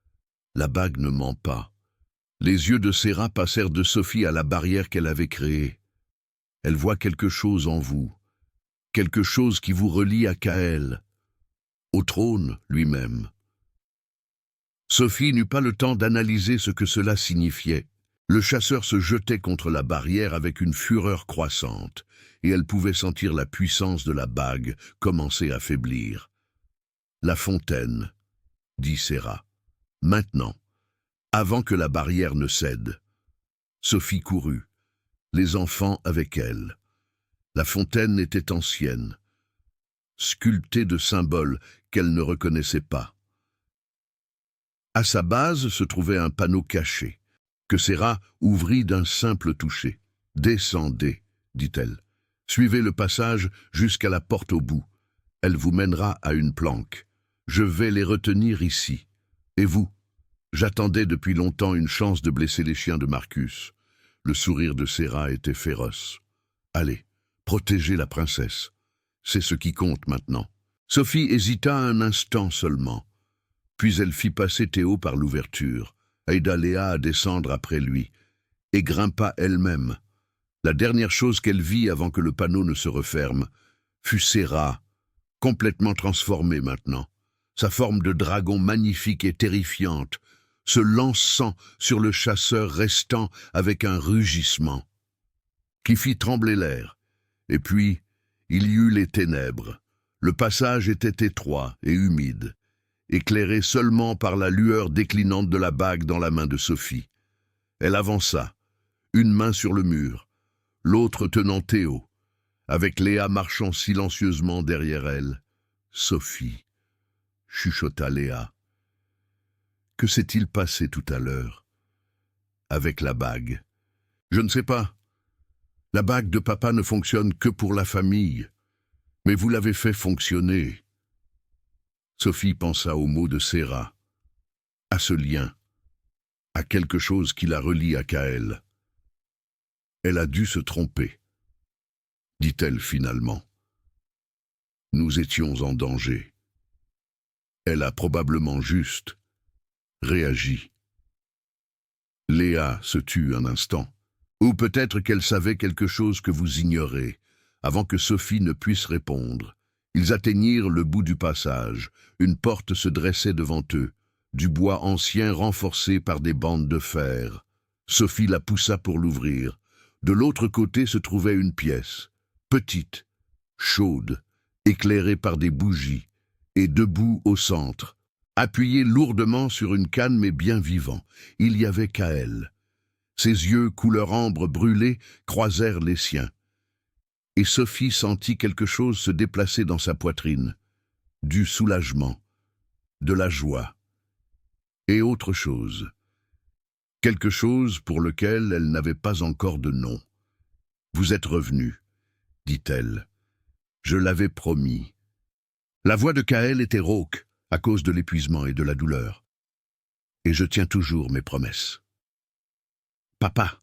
La bague ne ment pas. Les yeux de Séra passèrent de Sophie à la barrière qu'elle avait créée. Elle voit quelque chose en vous. Quelque chose qui vous relie à Kaël. Au trône lui-même. Sophie n'eut pas le temps d'analyser ce que cela signifiait. Le chasseur se jetait contre la barrière avec une fureur croissante, et elle pouvait sentir la puissance de la bague commencer à faiblir. « La fontaine, » dit Séra. « Maintenant, avant que la barrière ne cède. » Sophie courut, les enfants avec elle. La fontaine était ancienne, sculptée de symboles qu'elle ne reconnaissait pas. À sa base se trouvait un panneau caché, que Séra ouvrit d'un simple toucher. « Descendez, » dit-elle. « Suivez le passage jusqu'à la porte au bout. Elle vous mènera à une planque. Je vais les retenir ici. Et vous? J'attendais depuis longtemps une chance de blesser les chiens de Marcus. » Le sourire de Séra était féroce. « Allez, Protéger la princesse, c'est ce qui compte maintenant. Sophie hésita un instant seulement. Puis elle fit passer Théo par l'ouverture, aida Léa à descendre après lui, et grimpa elle-même. La dernière chose qu'elle vit avant que le panneau ne se referme fut Serra, complètement transformée maintenant, sa forme de dragon magnifique et terrifiante, se lançant sur le chasseur restant avec un rugissement, qui fit trembler l'air. Et puis, il y eut les ténèbres. Le passage était étroit et humide, éclairé seulement par la lueur déclinante de la bague dans la main de Sophie. Elle avança, une main sur le mur, l'autre tenant Théo, avec Léa marchant silencieusement derrière elle. « Sophie », chuchota Léa. « Que s'est-il passé tout à l'heure avec la bague ?»« Je ne sais pas. La bague de papa ne fonctionne que pour la famille. Mais vous l'avez fait fonctionner. » Sophie pensa aux mots de Serra, à ce lien, à quelque chose qui la relie à Kaël. Elle a dû se tromper, dit-elle finalement. Nous étions en danger. Elle a probablement juste réagi. Léa se tut un instant. Ou peut-être qu'elle savait quelque chose que vous ignorez, avant que Sophie ne puisse répondre. Ils atteignirent le bout du passage. Une porte se dressait devant eux, du bois ancien renforcé par des bandes de fer. Sophie la poussa pour l'ouvrir. De l'autre côté se trouvait une pièce, petite, chaude, éclairée par des bougies, et debout au centre, appuyé lourdement sur une canne mais bien vivant, il y avait Kaël. Ses yeux, couleur ambre brûlée, croisèrent les siens. Et Sophie sentit quelque chose se déplacer dans sa poitrine, du soulagement, de la joie, et autre chose. Quelque chose pour lequel elle n'avait pas encore de nom. « Vous êtes revenu, » dit-elle. « Je l'avais promis. » La voix de Kaël était rauque, à cause de l'épuisement et de la douleur. « Et je tiens toujours mes promesses. »« Papa !»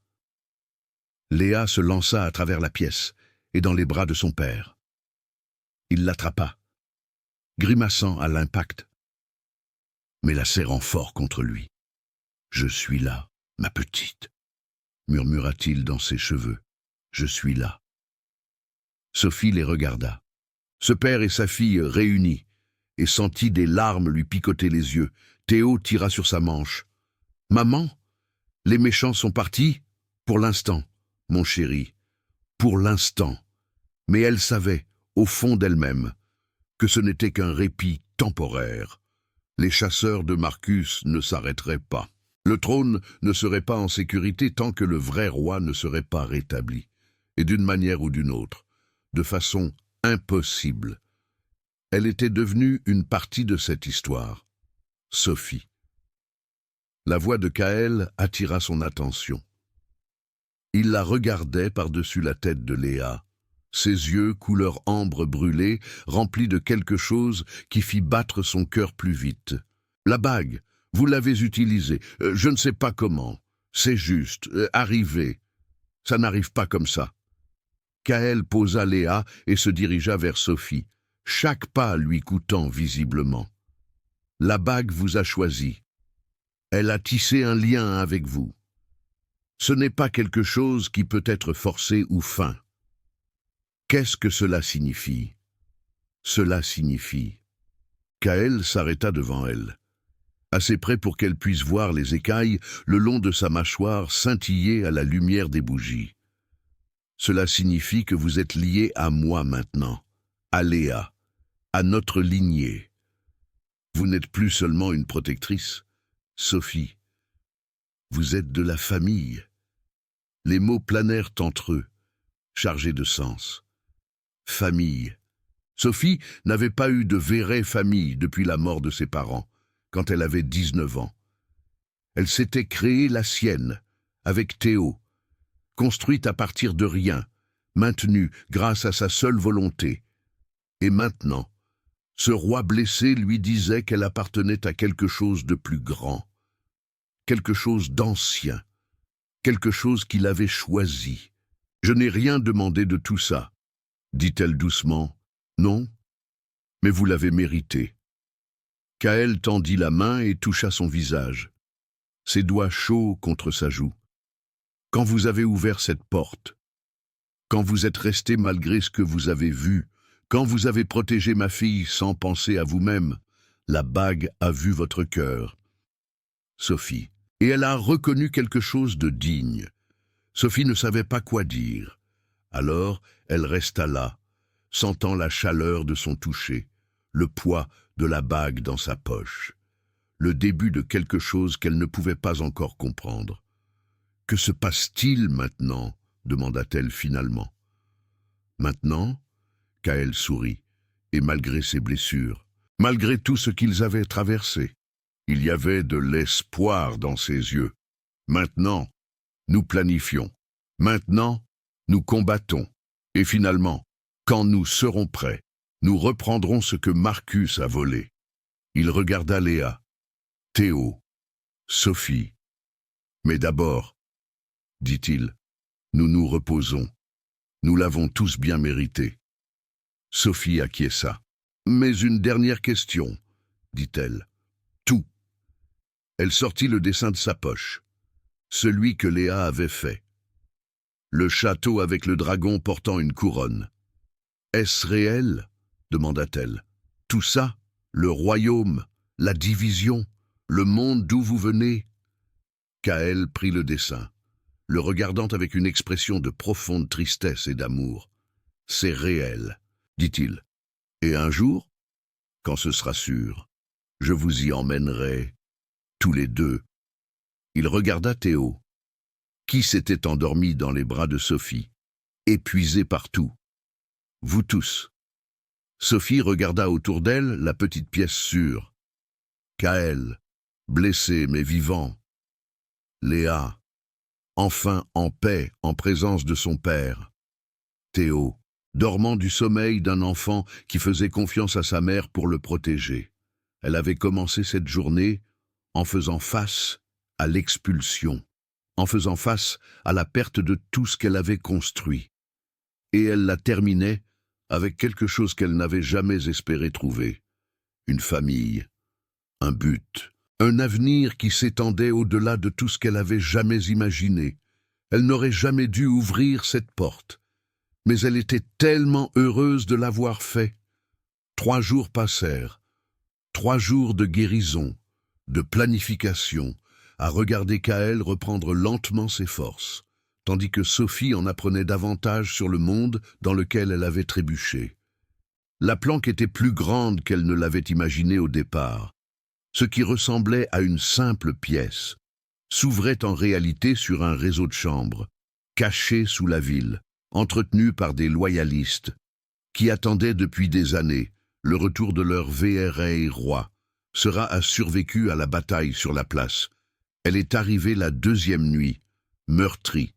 Léa se lança à travers la pièce et dans les bras de son père. Il l'attrapa, grimaçant à l'impact, mais la serrant fort contre lui. « Je suis là, ma petite, » murmura-t-il dans ses cheveux. « Je suis là. » Sophie les regarda. Ce père et sa fille réunis, et sentit des larmes lui picoter les yeux. Théo tira sur sa manche. « Maman, les méchants sont partis ? Pour l'instant, mon chéri, pour l'instant. » Mais elle savait, au fond d'elle-même, que ce n'était qu'un répit temporaire. Les chasseurs de Marcus ne s'arrêteraient pas. Le trône ne serait pas en sécurité tant que le vrai roi ne serait pas rétabli. Et d'une manière ou d'une autre, de façon impossible. Elle était devenue une partie de cette histoire. Sophie. La voix de Kaël attira son attention. Il la regardait par-dessus la tête de Léa, ses yeux, couleur ambre brûlée, remplis de quelque chose qui fit battre son cœur plus vite. « La bague, vous l'avez utilisée, je ne sais pas comment. C'est juste, arrivé. Ça n'arrive pas comme ça. » Kaël posa Léa et se dirigea vers Sophie, chaque pas lui coûtant visiblement. « La bague vous a choisi. Elle a tissé un lien avec vous. Ce n'est pas quelque chose qui peut être forcé ou feint. Qu'est-ce que cela signifie ? Cela signifie... » Kaël s'arrêta devant elle, assez près pour qu'elle puisse voir les écailles le long de sa mâchoire scintiller à la lumière des bougies. Cela signifie que vous êtes liée à moi maintenant, à Léa, à notre lignée. Vous n'êtes plus seulement une protectrice, Sophie. Vous êtes de la famille. Les mots planèrent entre eux, chargés de sens. Famille. Sophie n'avait pas eu de vraie famille depuis la mort de ses parents, quand elle avait 19 ans. Elle s'était créée la sienne, avec Théo, construite à partir de rien, maintenue grâce à sa seule volonté. Et maintenant, ce roi blessé lui disait qu'elle appartenait à quelque chose de plus grand, quelque chose d'ancien, quelque chose qu'il avait choisi. Je n'ai rien demandé de tout ça, dit-elle doucement. Non, mais vous l'avez mérité. Kaël tendit la main et toucha son visage, ses doigts chauds contre sa joue. Quand vous avez ouvert cette porte, quand vous êtes resté malgré ce que vous avez vu, quand vous avez protégé ma fille sans penser à vous-même, la bague a vu votre cœur. Sophie. Et elle a reconnu quelque chose de digne. Sophie ne savait pas quoi dire. Alors, elle resta là, sentant la chaleur de son toucher, le poids de la bague dans sa poche, le début de quelque chose qu'elle ne pouvait pas encore comprendre. « Que se passe-t-il maintenant » demanda-t-elle finalement. « Maintenant » Kaël sourit, et malgré ses blessures, malgré tout ce qu'ils avaient traversé, il y avait de l'espoir dans ses yeux. Maintenant, nous planifions. Maintenant, nous combattons. Et finalement, quand nous serons prêts, nous reprendrons ce que Marcus a volé. Il regarda Léa, Théo, Sophie. Mais d'abord, dit-il, nous nous reposons. Nous l'avons tous bien mérité. Sophie acquiesça. Mais une dernière question, dit-elle. Tout. Elle sortit le dessin de sa poche, celui que Léa avait fait. Le château avec le dragon portant une couronne. Est-ce réel ? Demanda-t-elle. Tout ça, le royaume, la division, le monde d'où vous venez ? Kaël prit le dessin, le regardant avec une expression de profonde tristesse et d'amour. C'est réel, dit-il. Et un jour, quand ce sera sûr, je vous y emmènerai, tous les deux. Il regarda Théo, qui s'était endormi dans les bras de Sophie, épuisé partout. Vous tous. Sophie regarda autour d'elle la petite pièce sûre. Kaël, blessé mais vivant. Léa, enfin en paix en présence de son père. Théo, dormant du sommeil d'un enfant qui faisait confiance à sa mère pour le protéger. Elle avait commencé cette journée en faisant face à l'expulsion, en faisant face à la perte de tout ce qu'elle avait construit. Et elle la terminait avec quelque chose qu'elle n'avait jamais espéré trouver. Une famille, un but, un avenir qui s'étendait au-delà de tout ce qu'elle avait jamais imaginé. Elle n'aurait jamais dû ouvrir cette porte. Mais elle était tellement heureuse de l'avoir fait. 3 jours passèrent, 3 jours de guérison, de planification, à regarder Kaël reprendre lentement ses forces, tandis que Sophie en apprenait davantage sur le monde dans lequel elle avait trébuché. La planque était plus grande qu'elle ne l'avait imaginé au départ. Ce qui ressemblait à une simple pièce s'ouvrait en réalité sur un réseau de chambres, caché sous la ville, entretenu par des loyalistes, qui attendaient depuis des années le retour de leur VRA roi. Sera a survécu à la bataille sur la place. Elle est arrivée la 2e nuit, meurtrie,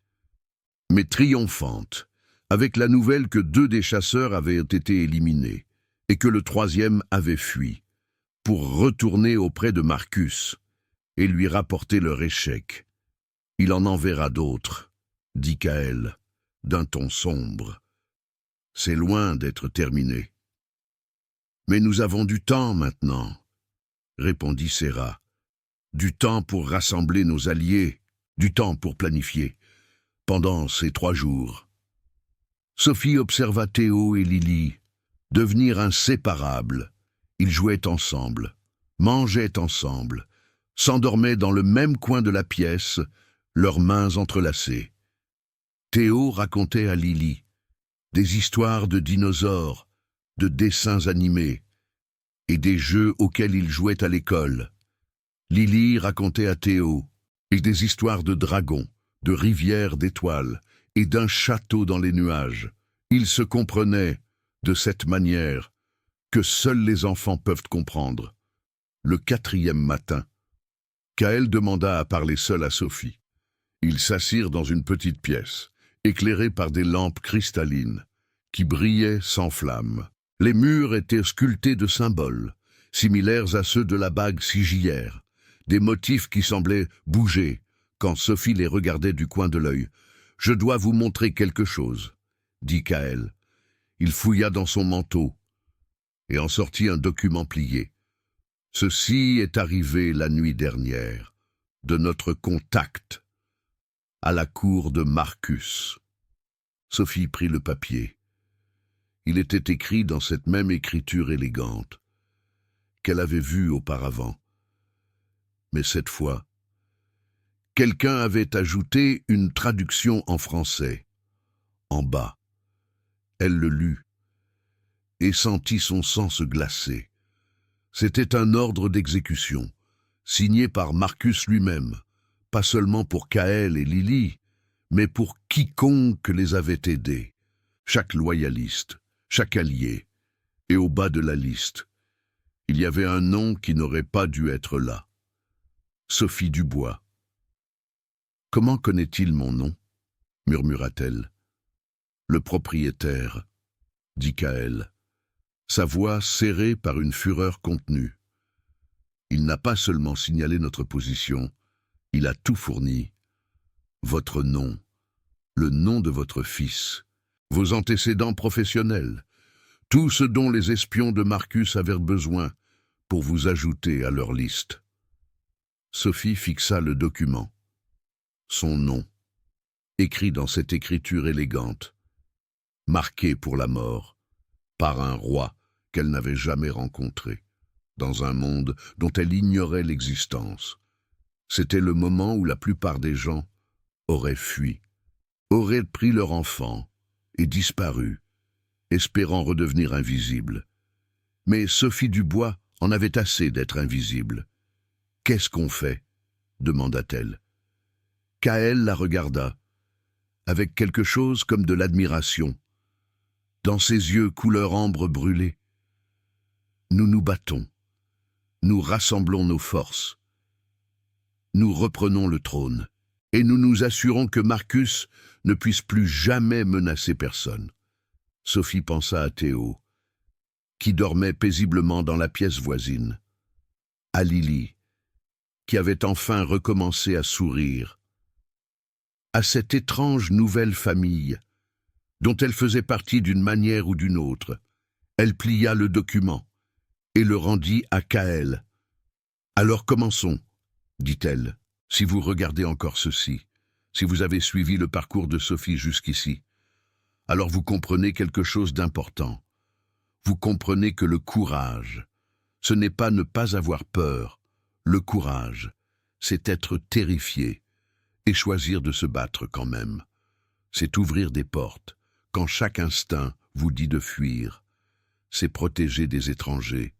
mais triomphante, avec la nouvelle que 2 des chasseurs avaient été éliminés, et que le 3e avait fui, pour retourner auprès de Marcus, et lui rapporter leur échec. Il en enverra d'autres, dit Kaël, d'un ton sombre. C'est loin d'être terminé. Mais nous avons du temps maintenant, répondit Séra. Du temps pour rassembler nos alliés, du temps pour planifier, pendant ces 3 jours. Sophie observa Théo et Lily devenir inséparables. Ils jouaient ensemble, mangeaient ensemble, s'endormaient dans le même coin de la pièce, leurs mains entrelacées. Théo racontait à Lily des histoires de dinosaures, de dessins animés et des jeux auxquels ils jouaient à l'école. Lily racontait à Théo des histoires de dragons, de rivières d'étoiles et d'un château dans les nuages. Ils se comprenaient de cette manière que seuls les enfants peuvent comprendre. Le 4e matin, Kaël demanda à parler seul à Sophie. Ils s'assirent dans une petite pièce, éclairée par des lampes cristallines, qui brillaient sans flamme. Les murs étaient sculptés de symboles, similaires à ceux de la bague sigilière, des motifs qui semblaient bouger quand Sophie les regardait du coin de l'œil. « Je dois vous montrer quelque chose, » dit Kaël. Il fouilla dans son manteau et en sortit un document plié. Ceci est arrivé la nuit dernière, de notre contact, à la cour de Marcus. Sophie prit le papier. Il était écrit dans cette même écriture élégante qu'elle avait vue auparavant. Mais cette fois, quelqu'un avait ajouté une traduction en français. En bas, elle le lut et sentit son sang se glacer. C'était un ordre d'exécution, signé par Marcus lui-même, pas seulement pour Kaël et Lily, mais pour quiconque les avait aidés, chaque loyaliste, chaque allié, et au bas de la liste, il y avait un nom qui n'aurait pas dû être là. Sophie Dubois. « Comment connaît-il mon nom ?» murmura-t-elle. « Le propriétaire, » dit Kaël, sa voix serrée par une fureur contenue. Il n'a pas seulement signalé notre position, il a tout fourni. Votre nom, le nom de votre fils, vos antécédents professionnels, tout ce dont les espions de Marcus avaient besoin pour vous ajouter à leur liste. Sophie fixa le document. Son nom, écrit dans cette écriture élégante, marqué pour la mort, par un roi qu'elle n'avait jamais rencontré, dans un monde dont elle ignorait l'existence. C'était le moment où la plupart des gens auraient fui, auraient pris leur enfant et disparu, espérant redevenir invisibles. Mais Sophie Dubois en avait assez d'être invisible. « Qu'est-ce qu'on fait ?» demanda-t-elle. Kaël la regarda, avec quelque chose comme de l'admiration. Dans ses yeux couleur ambre brûlée. « Nous nous battons. Nous rassemblons nos forces. Nous reprenons le trône. Et nous nous assurons que Marcus ne puisse plus jamais menacer personne. » Sophie pensa à Théo, qui dormait paisiblement dans la pièce voisine, à Lily, qui avait enfin recommencé à sourire, à cette étrange nouvelle famille, dont elle faisait partie d'une manière ou d'une autre. Elle plia le document et le rendit à Kaël. « Alors commençons, » dit-elle. « Si vous regardez encore ceci, si vous avez suivi le parcours de Sophie jusqu'ici, alors vous comprenez quelque chose d'important. Vous comprenez que le courage, ce n'est pas ne pas avoir peur. Le courage, c'est être terrifié et choisir de se battre quand même. C'est ouvrir des portes quand chaque instinct vous dit de fuir. C'est protéger des étrangers,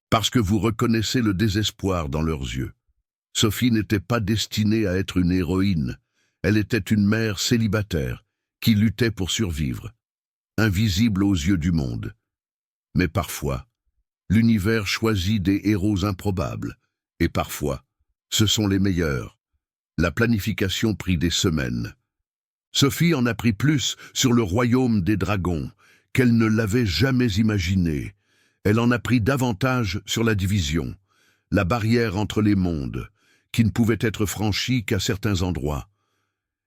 parce que vous reconnaissez le désespoir dans leurs yeux. Sophie n'était pas destinée à être une héroïne. Elle était une mère célibataire qui luttait pour survivre, invisible aux yeux du monde. Mais parfois, l'univers choisit des héros improbables, et parfois, ce sont les meilleurs. La planification prit des semaines. Sophie en apprit plus sur le royaume des dragons qu'elle ne l'avait jamais imaginé. Elle en apprit davantage sur la division, la barrière entre les mondes, qui ne pouvait être franchie qu'à certains endroits.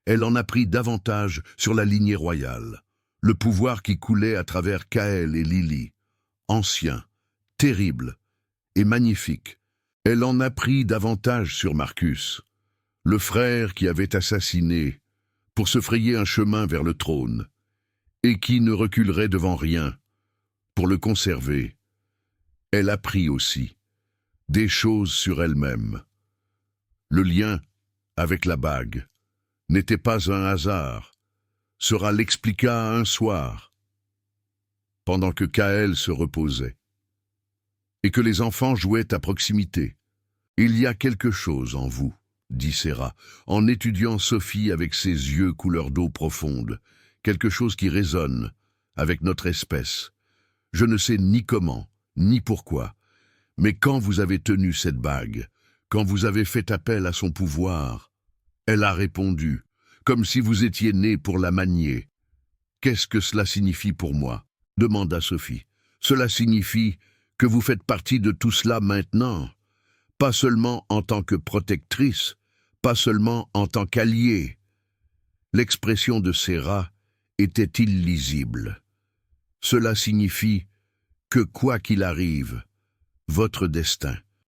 Elle en apprit davantage sur la lignée royale, le pouvoir qui coulait à travers Kaël et Lily, ancien, terrible et magnifique. Elle en apprit davantage sur Marcus, le frère qui avait assassiné pour se frayer un chemin vers le trône, et qui ne reculerait devant rien pour le conserver. Elle apprit aussi des choses sur elle-même. Le lien avec la bague n'était pas un hasard. Sera l'expliqua un soir, pendant que Kaël se reposait, et que les enfants jouaient à proximité. « Il y a quelque chose en vous, » dit Séra, en étudiant Sophie avec ses yeux couleur d'eau profonde, quelque chose qui résonne avec notre espèce. Je ne sais ni comment, ni pourquoi, mais quand vous avez tenu cette bague, quand vous avez fait appel à son pouvoir, elle a répondu, comme si vous étiez né pour la manier. « Qu'est-ce que cela signifie pour moi ?» demanda Sophie. « Cela signifie que vous faites partie de tout cela maintenant, pas seulement en tant que protectrice, pas seulement en tant qu'alliée. » L'expression de Séra était illisible. Cela signifie que quoi qu'il arrive, votre destin